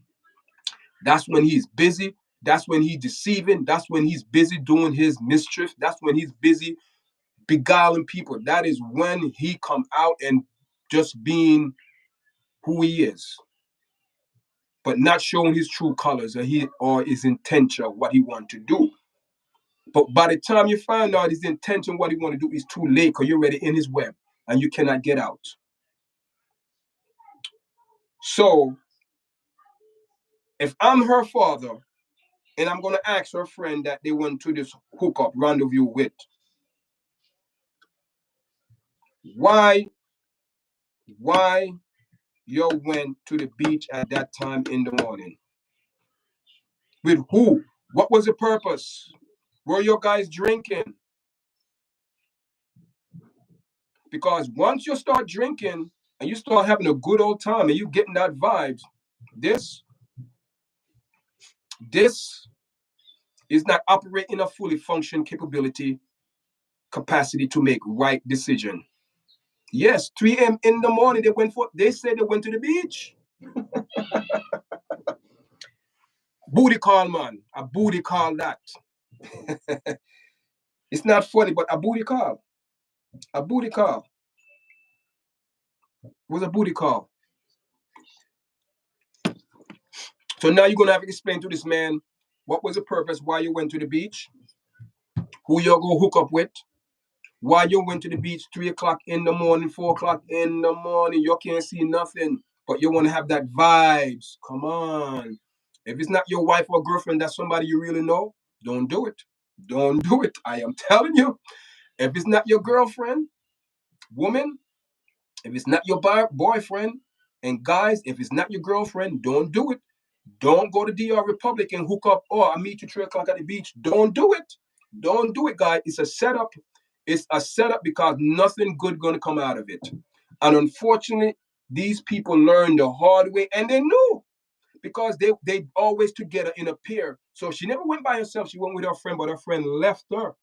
That's when he's busy. That's when he's deceiving. That's when he's busy doing his mischief. That's when he's busy beguiling people. That is when he come out and just being who he is, but not showing his true colors or his intention of what he want to do. But by the time you find out his intention, what he want to do, is too late, because you're already in his web and you cannot get out. So if I'm her father and I'm going to ask her friend that they went to this hookup rendezvous with, why you went to the beach at that time in the morning? With who? What was the purpose? Were you guys drinking? Because once you start drinking and you start having a good old time and you getting that vibes, this is not operating a fully functioning capacity to make right decision. Yes, 3 a.m. in the morning, they said they went to the beach. Booty call, man. A booty call that. It's not funny, but a booty call. A booty call. It was a booty call. So now you're going to have to explain to this man what was the purpose, why you went to the beach, who you're going to hook up with, why you went to the beach 3 o'clock in the morning, 4 o'clock in the morning. You can't see nothing, but you want to have that vibes. Come on. If it's not your wife or girlfriend, that's somebody you really know, don't do it. Don't do it. I am telling you. If it's not your girlfriend, woman, if it's not your boyfriend, and guys, if it's not your girlfriend, don't do it. Don't go to DR Republic and hook up. Oh, I'll meet you 3 o'clock at the beach. Don't do it. Don't do it, guys. It's a setup. It's a setup, because nothing good going to come out of it. And unfortunately, these people learned the hard way, and they knew, because they always together in a pair. So she never went by herself. She went with her friend, but her friend left her.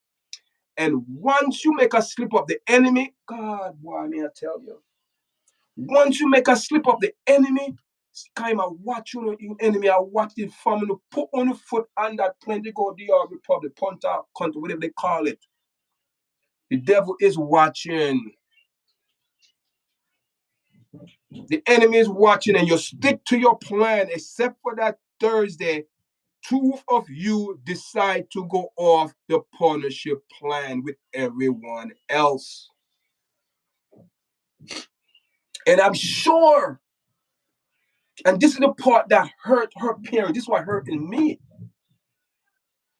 And once you make a slip up, the enemy, God, boy, may I tell you, once you make a slip up, the enemy Kind of watch you enemy. I watch the family put on the foot on that plane. They go DR Republic, Punta, country, whatever they call it. The devil is watching. The enemy is watching, and you stick to your plan, except for that Thursday. Two of you decide to go off the partnership plan with everyone else. And I'm sure, and this is the part that hurt her parents. This is what hurting me.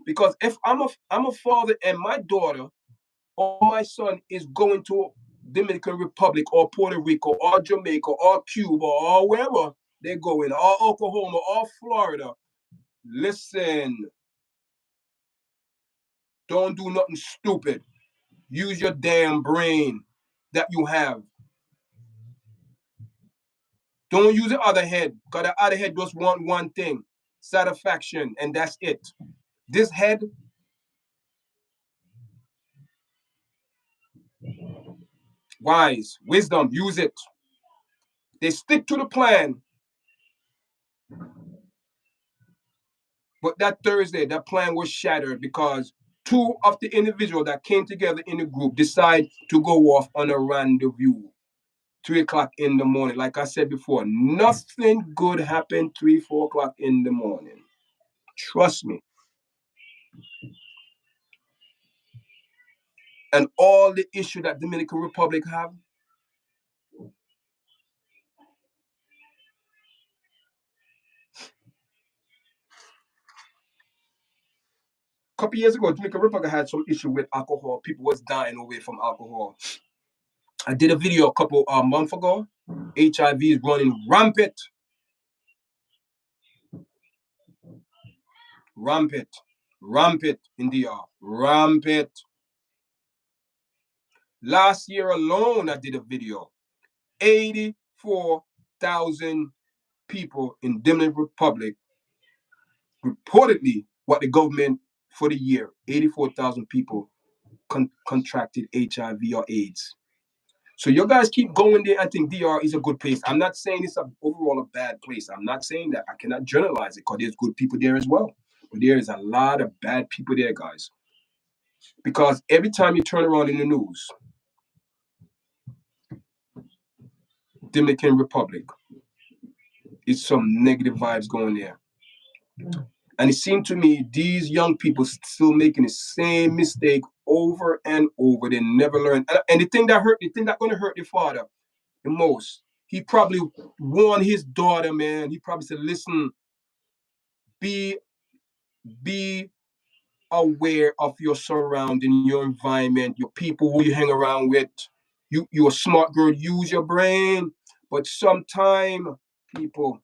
Because if I'm a father and my daughter or my son is going to Dominican Republic or Puerto Rico or Jamaica or Cuba or wherever they're going, or Oklahoma or Florida, listen, don't do nothing stupid. Use your damn brain that you have. Don't use the other head, because the other head just want one thing, satisfaction, and that's it. This head, wise, wisdom, use it. They stick to the plan. But that Thursday, that plan was shattered because two of the individuals that came together in the group decide to go off on a rendezvous. 3 o'clock in the morning. Like I said before, nothing good happened 3, 4 o'clock in the morning. Trust me. And all the issue that Dominican Republic have, a couple years ago, Dominican Republic had some issue with alcohol. People was dying away from alcohol. I did a video a couple months ago. HIV is running rampant. Rampant in DR. Rampant. Last year alone, I did a video. 84,000 people in Dominican Republic reportedly what the government for the year, 84,000 people contracted HIV or AIDS. So you guys keep going there. I think DR is a good place. I'm not saying it's overall a bad place. I'm not saying that. I cannot generalize it because there's good people there as well. But there is a lot of bad people there, guys. Because every time you turn around in the news, Dominican Republic, it's some negative vibes going there. And it seemed to me these young people still making the same mistake over and over. They never learn. And the thing that going to hurt the father the most, he probably warned his daughter, man. He probably said, listen, be aware of your surrounding, your environment, your people who you hang around with. You're a smart girl, use your brain. But sometimes, people,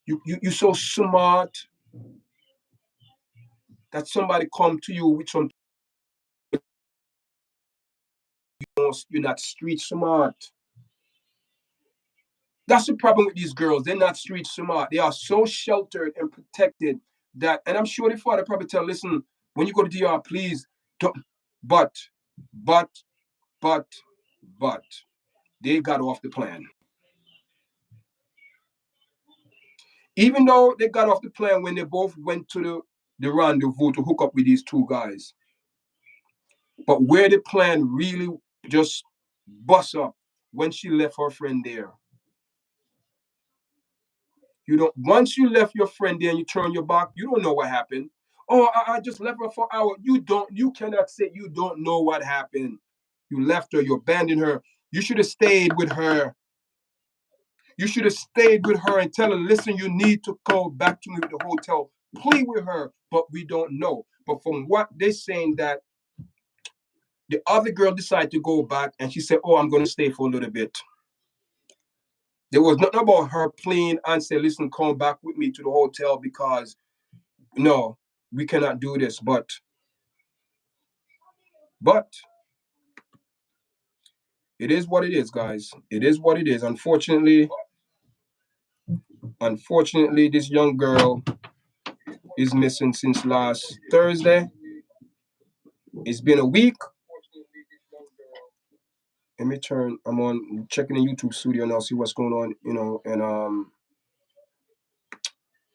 you're so smart that somebody come to you with some, you're not street smart. That's the problem with these girls. They're not street smart. They are so sheltered and protected that, and I'm sure the father probably tell, listen, when you go to DR, please don't. But they got off the plan. Even though they got off the plan when they both went to the rendezvous to hook up with these two guys. But where the plan really just bust up when she left her friend there. You don't. Once you left your friend there and you turn your back, you don't know what happened. Oh, I just left her for an hour. You cannot say you don't know what happened. You left her, you abandoned her. You should have stayed with her. You should have stayed with her and tell her, listen, you need to go back to me at the hotel. Plead with her, but we don't know. But from what they're saying, that the other girl decided to go back and she said, oh, I'm going to stay for a little bit. There was nothing about her pleading and say, listen, come back with me to the hotel because, no, we cannot do this. But it is what it is, guys. It is what it is. Unfortunately, this young girl is missing since last Thursday. It's been a week. Let me turn. I'm checking the YouTube studio now, see what's going on, and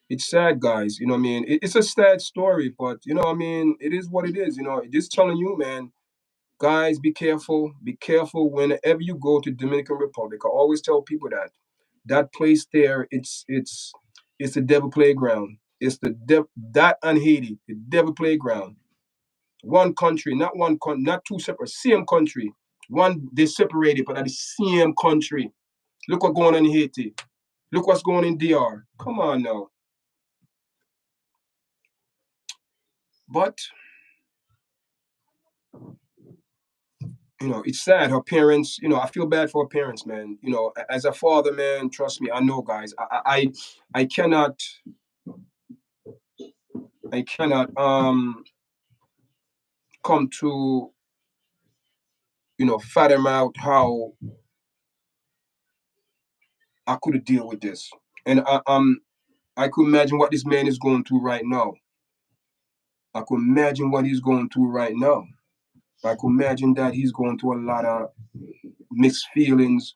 It's sad, guys. You know what I mean? It's a sad story, but you know what I mean? It is what it is. You know, just telling you, man, guys, be careful. Be careful whenever you go to Dominican Republic. I always tell people that place there, it's the devil playground. It's that and Haiti, the devil playground. One country, not two separate, same country. One they separated, but at the same country. Look what's going on in Haiti. Look what's going on in DR. Come on now. But you know, it's sad. Her parents, you know, I feel bad for her parents, man. You know, as a father, man, trust me, I know, guys. I cannot, come to, you know, fathom out how I could deal with this, and I could imagine what this man is going through right now. I could imagine what he's going through right now. I could imagine that he's going through a lot of mixed feelings,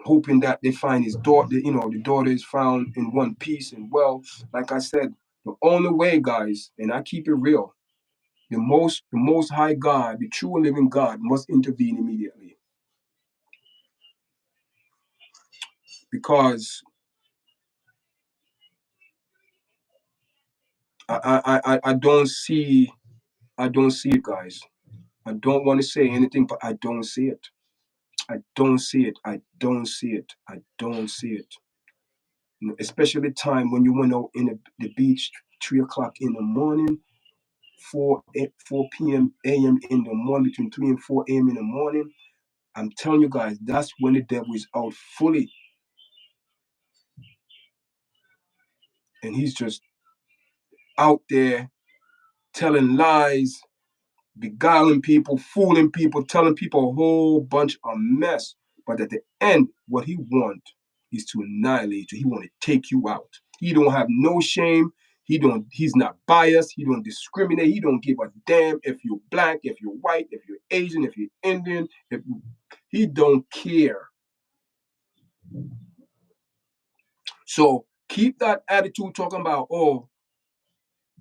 hoping that they find his daughter, you know, the daughter is found in one piece. And well, like I said, the only way, guys, and I keep it real, the most high God, the true and living God must intervene immediately. Because I don't see it, guys. I don't want to say anything, but I don't see it. I don't see it. I don't see it. I don't see it. You know, especially the time when you went out in the beach 3 o'clock in the morning, 4 p.m. a.m. in the morning, between 3 and 4 a.m. in the morning. I'm telling you guys, that's when the devil is out fully. And he's just out there telling lies, beguiling people, fooling people, telling people a whole bunch of mess. But at the end, what he wants is to annihilate you. He want to take you out. He don't have no shame. He's not biased. He don't discriminate. He don't give a damn if you're black, if you're white, if you're Asian, if you're Indian. He don't care. So keep that attitude talking about, oh,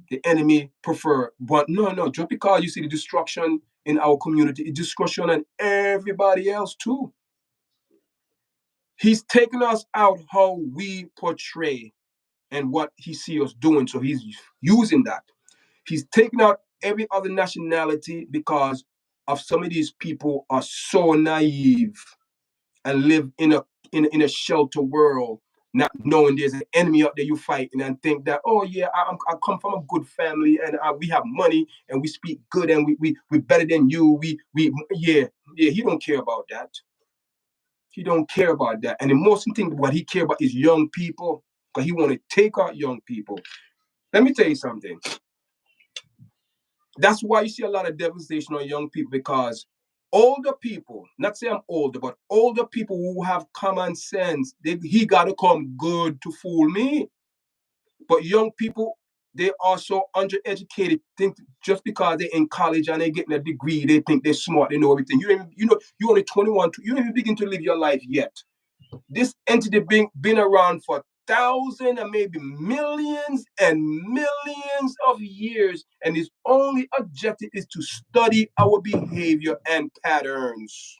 the enemy prefer. But no, just because you see the destruction in our community, it's destruction on everybody else too. He's taking us out how we portray and what he see us doing. So he's using that. He's taking out every other nationality because of some of these people are so naive and live in a shelter world, not knowing there's an enemy out there you fighting and think that, oh yeah, I come from a good family and we have money and we speak good and we better than you. Yeah, he don't care about that. He don't care about that. And the most important thing, what he care about is young people, because he want to take out young people. Let me tell you something. That's why you see a lot of devastation on young people, because older people, not say I'm older, but older people who have common sense, he got to come good to fool me. But young people, they are so undereducated, think just because they're in college and they're getting a degree, they think they're smart, they know everything. You're only 21, you don't even begin to live your life yet. This entity been around for thousands and maybe millions and millions of years, and its only objective is to study our behavior and patterns.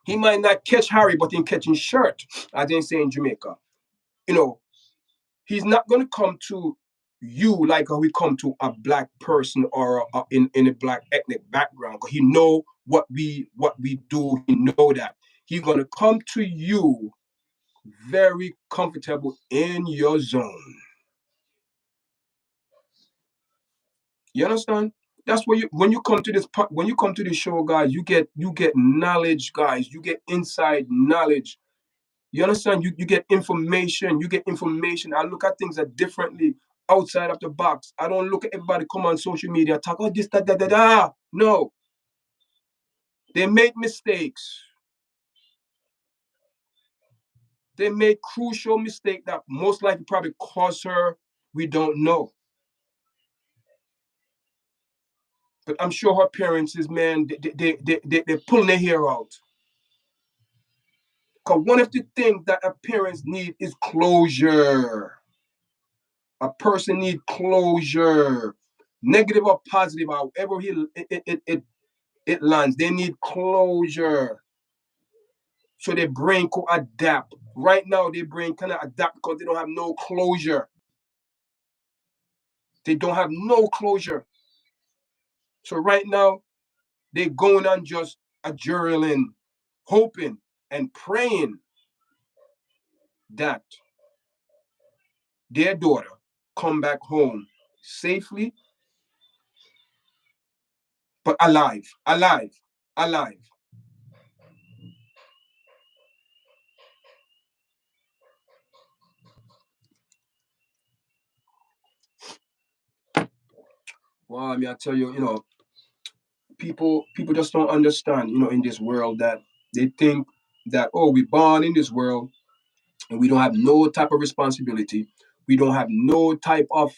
He might not catch Harry, but he's catching shirt, as they say in Jamaica. You know, he's not going to come to you like how we come to a black person or in a black ethnic background, because he know what we do. He know that he's going to come to you very comfortable in your zone. You understand? That's where when you come to this show, guys, you get knowledge, guys. You get inside knowledge. You understand? You get information. You get information. I look at things differently outside of the box. I don't look at everybody come on social media talk, oh, this, that, that, that, that. No. They make mistakes. They made crucial mistake that most likely probably cost her. We don't know. But I'm sure her parents is, man, they're pulling their hair out. Because one of the things that a parents need is closure. A person needs closure. Negative or positive, however it lands, they need closure. So their brain could adapt. Right now, their brain cannot adapt because they don't have no closure. They don't have no closure. So right now, they're going on just adrenaline, hoping and praying that their daughter come back home safely, but alive. Well, I mean, I tell you, people just don't understand, in this world that they think that, oh, we're born in this world and we don't have no type of responsibility. We don't have no type of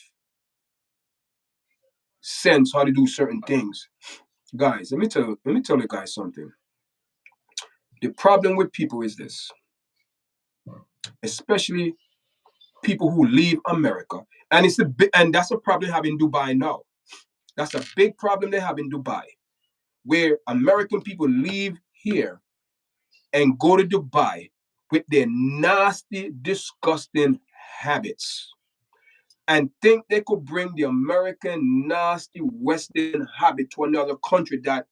sense how to do certain things. Guys, let me tell you guys something. The problem with people is this, especially people who leave America, and that's a problem they have in Dubai now. That's a big problem they have in Dubai, where American people leave here and go to Dubai with their nasty, disgusting habits and think they could bring the American nasty Western habit to another country, that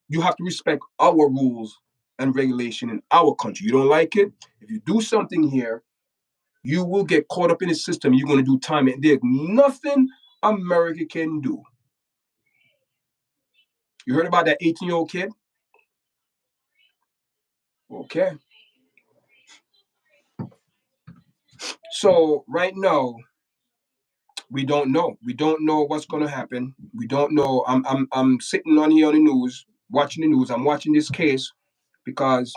you have to respect our rules and regulation in our country. You don't like it? If you do something here, you will get caught up in the system. You're going to do time, and there's nothing America can do. You heard about that 18-year-old kid? Okay. So right now, we don't know. We don't know what's going to happen. We don't know. I'm sitting on here on the news, watching the news. I'm watching this case because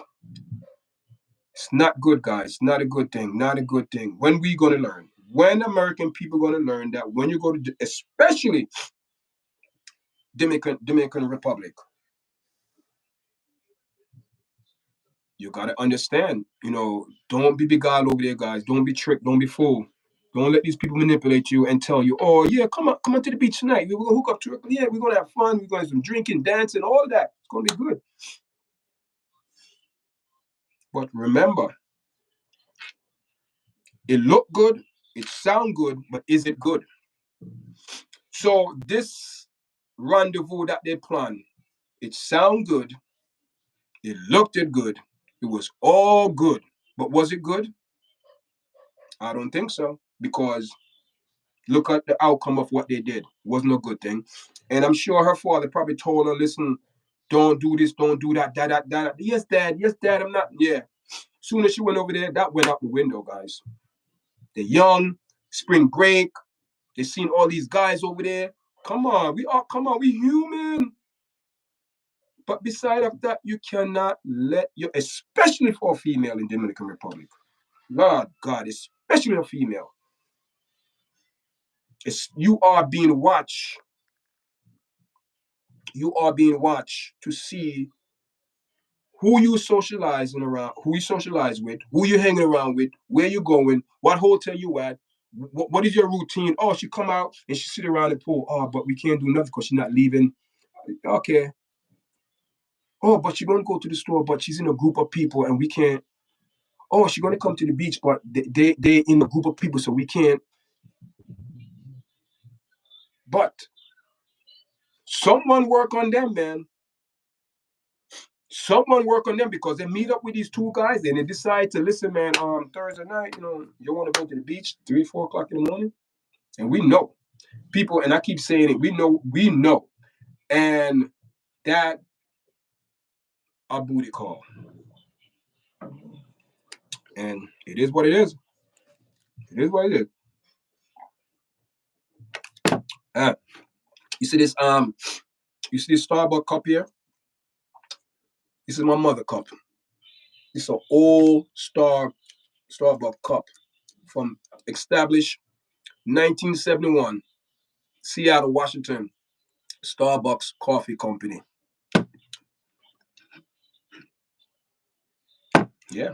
it's not good, guys. It's not a good thing. Not a good thing. When we going to learn? When American people going to learn that when you go to, especially Dominican Republic, you got to understand, don't be beguiled over there, guys. Don't be tricked. Don't be fooled. Don't let these people manipulate you and tell you, oh, yeah, come on to the beach tonight. We're going to hook up to it. Yeah, we're going to have fun. We're going to have some drinking, dancing, all of that. It's going to be good. But remember, it look good, it sound good, but is it good? So this rendezvous that they planned, it sound good, it looked good, it was all good. But was it good? I don't think so, because look at the outcome of what they did. It wasn't a good thing. And I'm sure her father probably told her, listen, don't do this, don't do that, that. Yes, dad, I'm not. Yeah. Soon as she went over there, that went out the window, guys. They're young, spring break. They seen all these guys over there. Come on, we human. But beside of that, you cannot let you, especially for a female in Dominican Republic. Lord God, especially a female. You are being watched. You are being watched to see who you socializing around, who you socialize with, who you hanging around with, where you going, what hotel you at, what is your routine? Oh, she come out and she sit around the pool. Oh, but we can't do nothing because she's not leaving. Okay. Oh, but she's going to go to the store, but she's in a group of people and we can't. Oh, she's going to come to the beach, but they in a group of people, so we can't. But someone work on them, man. Someone work on them, because they meet up with these two guys and they decide to, listen, man, Thursday night, you want to go to the beach 3, 4 o'clock in the morning? And we know people, and I keep saying it, we know. And that a booty call. And it is what it is. It is what it is. You see this Starbucks cup here? This is my mother cup. This is an old Starbucks cup from established 1971, Seattle, Washington, Starbucks Coffee Company. Yeah.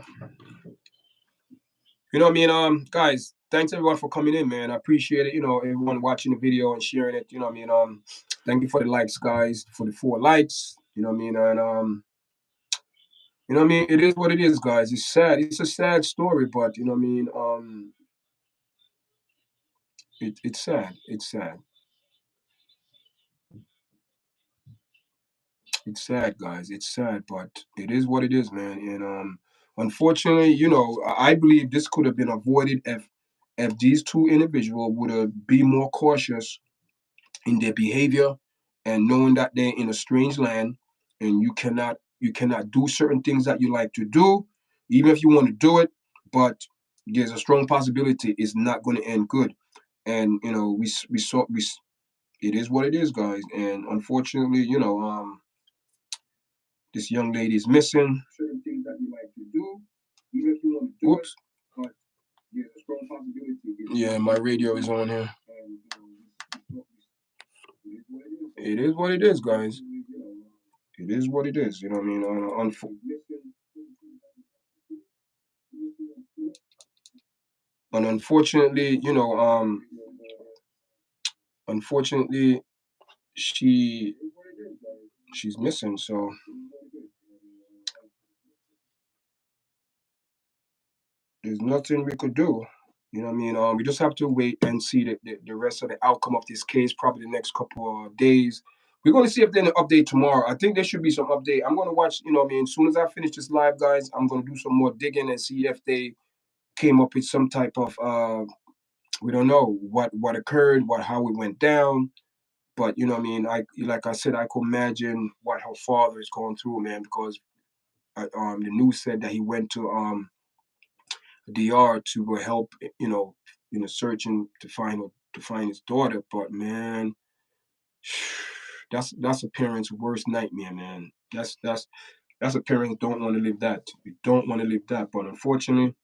You know what I mean? Guys, thanks everyone for coming in, man. I appreciate it. You know, everyone watching the video and sharing it. You know what I mean? Thank you for the likes, guys, for the 4 likes. You know what I mean? And you know what I mean? It is what it is, guys. It's sad. It's a sad story, but you know what I mean? It's sad. It's sad. It's sad, guys. It's sad, but it is what it is, man. And unfortunately, you know, I believe this could have been avoided if these 2 individuals would have be more cautious in their behavior and knowing that they're in a strange land and you cannot do certain things that you like to do, even if you want to do it, but there's a strong possibility it's not going to end good. And you know, we saw we it is what it is, guys. And unfortunately, you know, this young lady is missing. Certain things that you like to do, even if you want to do it, but there's a strong possibility. Yeah, my radio is on here. It is what it is, guys. It is what it is. You know what I mean? And unfortunately, you know, unfortunately, she's missing. So there's nothing we could do. You know what I mean? We just have to wait and see the rest of the outcome of this case, probably the next couple of days. We're going to see if there's an update tomorrow. I think there should be some update. I'm going to watch, you know what I mean? As soon as I finish this live, guys, I'm going to do some more digging and see if they came up with some type of, we don't know what occurred, how it went down. But, you know what I mean? Like I said, I could imagine what her father is going through, man, because the news said that he went to DR to go help, searching to find his daughter. But man, that's a parent's worst nightmare, man. That's a parent don't want to live that. We don't want to live that. But unfortunately,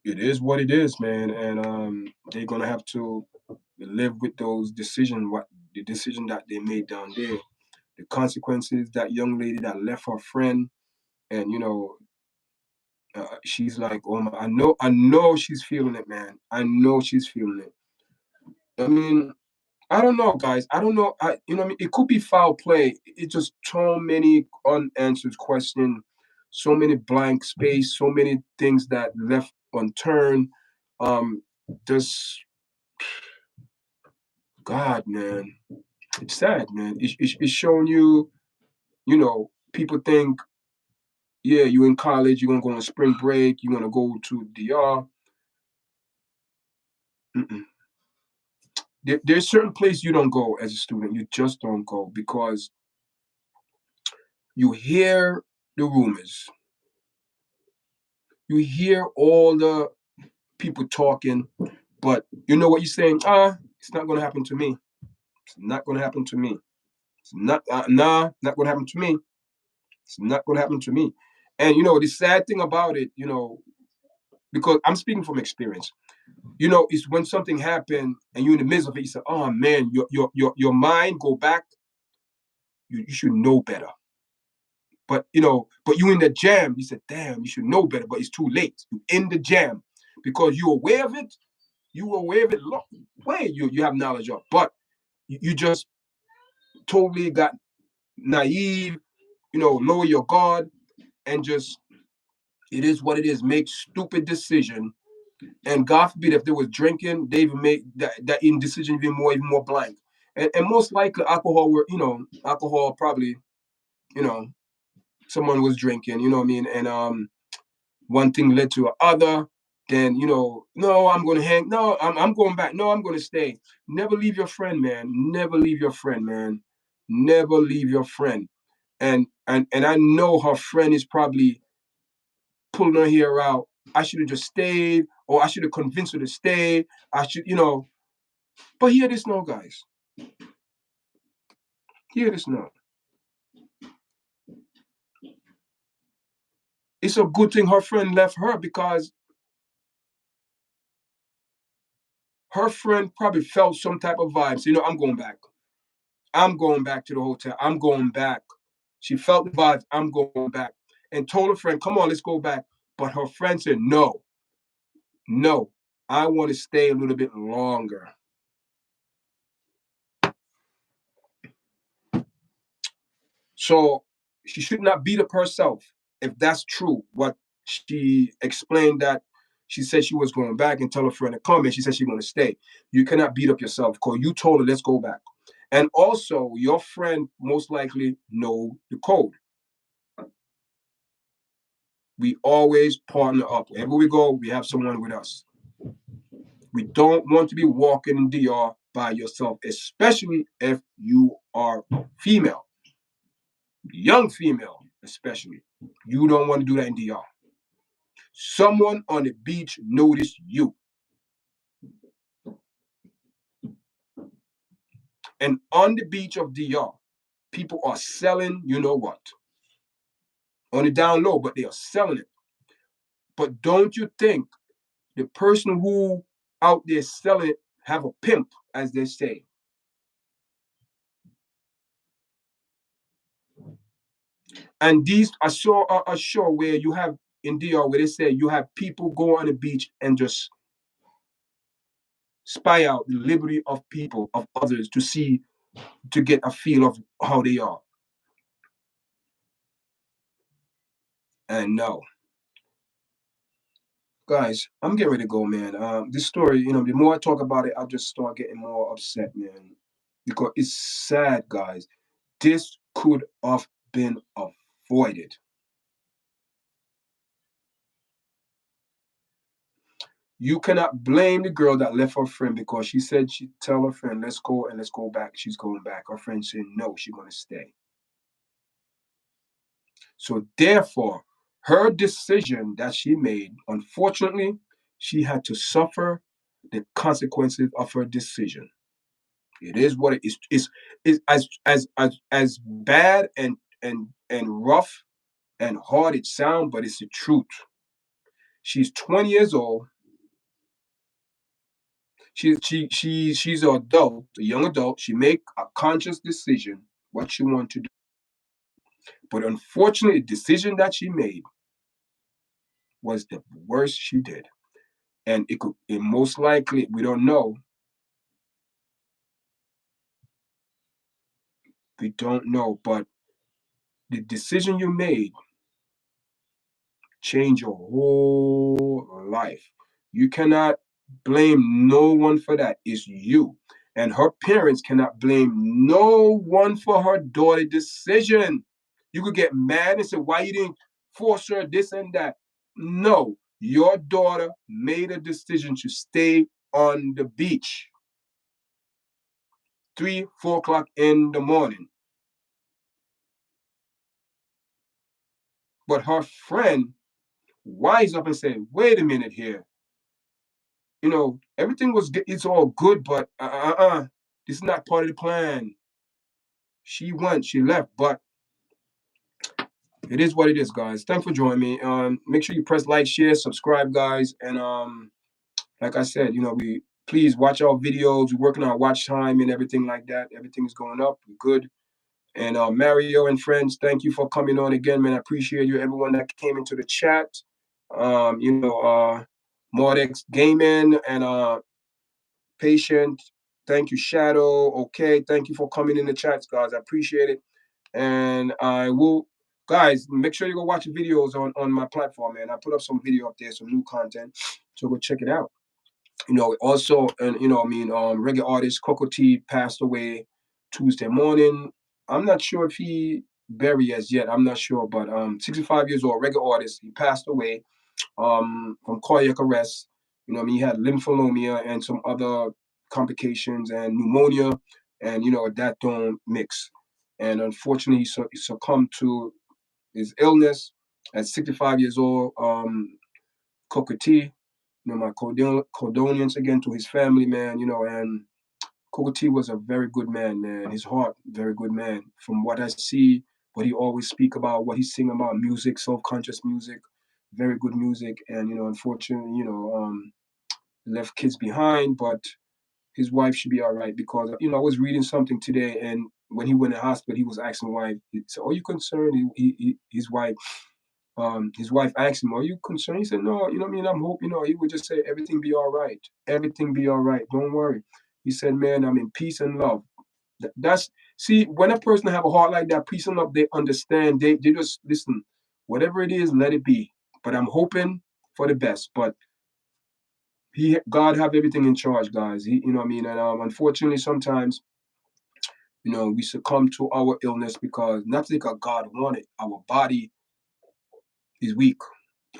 it is what it is, man. And they're gonna have to live with those decisions. What the decision that they made down there, the consequences. That young lady that left her friend, and she's like, oh my, I know she's feeling it, man. I know she's feeling it. I mean, I don't know, guys. I don't know. You know what I mean? It could be foul play. It's just so many unanswered questions, so many blank space, so many things that left unturned. Just God, man, it's sad, man. It's showing you, people think, yeah, you in college, you're gonna go on spring break, you're gonna go to DR. Mm-mm. There's certain place you don't go as a student. You just don't go because you hear the rumors. You hear all the people talking, but you know what you're saying? It's not gonna happen to me. It's not gonna happen to me. It's not not gonna happen to me. It's not gonna happen to me. And the sad thing about it, because I'm speaking from experience. It's when something happened and you're in the midst of it, you say, "Oh man, your mind go back. You should know better." But you in the jam, you said, "Damn, you should know better," but it's too late. You in the jam because you're aware of it. You were aware of it long way. You have knowledge of, but you just totally got naive. Lower your guard and just it is what it is. Make stupid decision. And God forbid if they was drinking, they even make that indecision even more blank. And most likely alcohol probably, you know, someone was drinking, you know what I mean? And one thing led to another. Then, no, I'm gonna hang. No, I'm going back. No, I'm gonna stay. Never leave your friend, man. Never leave your friend, man. Never leave your friend. And I know her friend is probably pulling her hair out. I should have just stayed, or I should have convinced her to stay. I should, But hear this now, guys. Hear this now. It's a good thing her friend left her because her friend probably felt some type of vibes. I'm going back. I'm going back to the hotel. I'm going back. She felt the vibes. I'm going back. and told her friend, come on, let's go back. But her friend said, no, I want to stay a little bit longer. So she should not beat up herself if that's true. What she explained, that she said she was going back and tell her friend to come, and she said she's going to stay. You cannot beat up yourself because you told her, let's go back. And also, your friend most likely know the code. We always partner up. Wherever we go, we have someone with us. We don't want to be walking in DR by yourself, especially if you are female. Young female, especially. You don't want to do that in DR. Someone on the beach noticed you. And on the beach of DR, people are selling, you know what? On the down low, but they are selling it. But don't you think the person who out there selling it have a pimp, as they say? And these, I saw a show where you have in DR where they say you have people go on the beach and just spy out the liberty of people, of others, to get a feel of how they are. And no. Guys, I'm getting ready to go, man. This story, the more I talk about it, I'll just start getting more upset, man. Because it's sad, guys. This could have been avoided. You cannot blame the girl that left her friend because she said she'd tell her friend, let's go and let's go back. She's going back. Her friend said, no, she's going to stay. So therefore, her decision that she made, unfortunately, she had to suffer the consequences of her decision. It is what it is. It's as bad and rough and hard it sounds, but it's the truth. She's 20 years old. She's an adult, a young adult. She make a conscious decision what she wants to do. But unfortunately, the decision that she made was the worst she did. And it most likely, we don't know. We don't know, but the decision you made changed your whole life. You cannot blame no one for that. It's you. And her parents cannot blame no one for her daughter's decision. You could get mad and say, why you didn't force her this and that? No, your daughter made a decision to stay on the beach 3, 4 o'clock in the morning. But her friend wised up and said, wait a minute here. Everything it's all good, but this is not part of the plan. She left, but it is what it is, guys. Thanks for joining me. Make sure you press like, share, subscribe, guys. And like I said, we please watch our videos. We're working on our watch time and everything like that. Everything is going up. We're good. And Mario and friends, thank you for coming on again, man. I appreciate you. Everyone that came into the chat. Mordex Gaming and Patient. Thank you, Shadow. Okay, thank you for coming in the chats, guys. I appreciate it. And I will, guys, make sure you go watch the videos on my platform, man. I put up some video up there, some new content. So go check it out. Also, and reggae artist Coco T passed away Tuesday morning. I'm not sure if he buried as yet. I'm not sure, but 65 years old, reggae artist. He passed away from cardiac arrest. He had lymphomia and some other complications and pneumonia, and that don't mix. And unfortunately, he succumbed to his illness at 65 years old. Coco T, my condolences again to his family, man. And Coco T was a very good man, man. His heart, very good man. From what I see, what he always speak about, what he sing about, music, self-conscious music, very good music. And unfortunately, left kids behind, but his wife should be all right because I was reading something today, and when he went to the hospital, he was asking why. He said, "Are you concerned?" His wife his wife asked him, "Are you concerned?" He said, "No, you know what I mean, I'm hoping, he would just say, everything be all right. Everything be all right. Don't worry." He said, "Man, I'm in peace and love." See, when a person have a heart like that, peace and love, they understand. They just listen. Whatever it is, let it be. But I'm hoping for the best. But God have everything in charge, guys. You know what I mean? And unfortunately, sometimes, we succumb to our illness because not because God wanted. Our body is weak.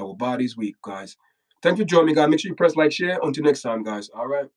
Our body is weak, guys. Thank you for joining me, guys. Make sure you press like, share. Until next time, guys. All right.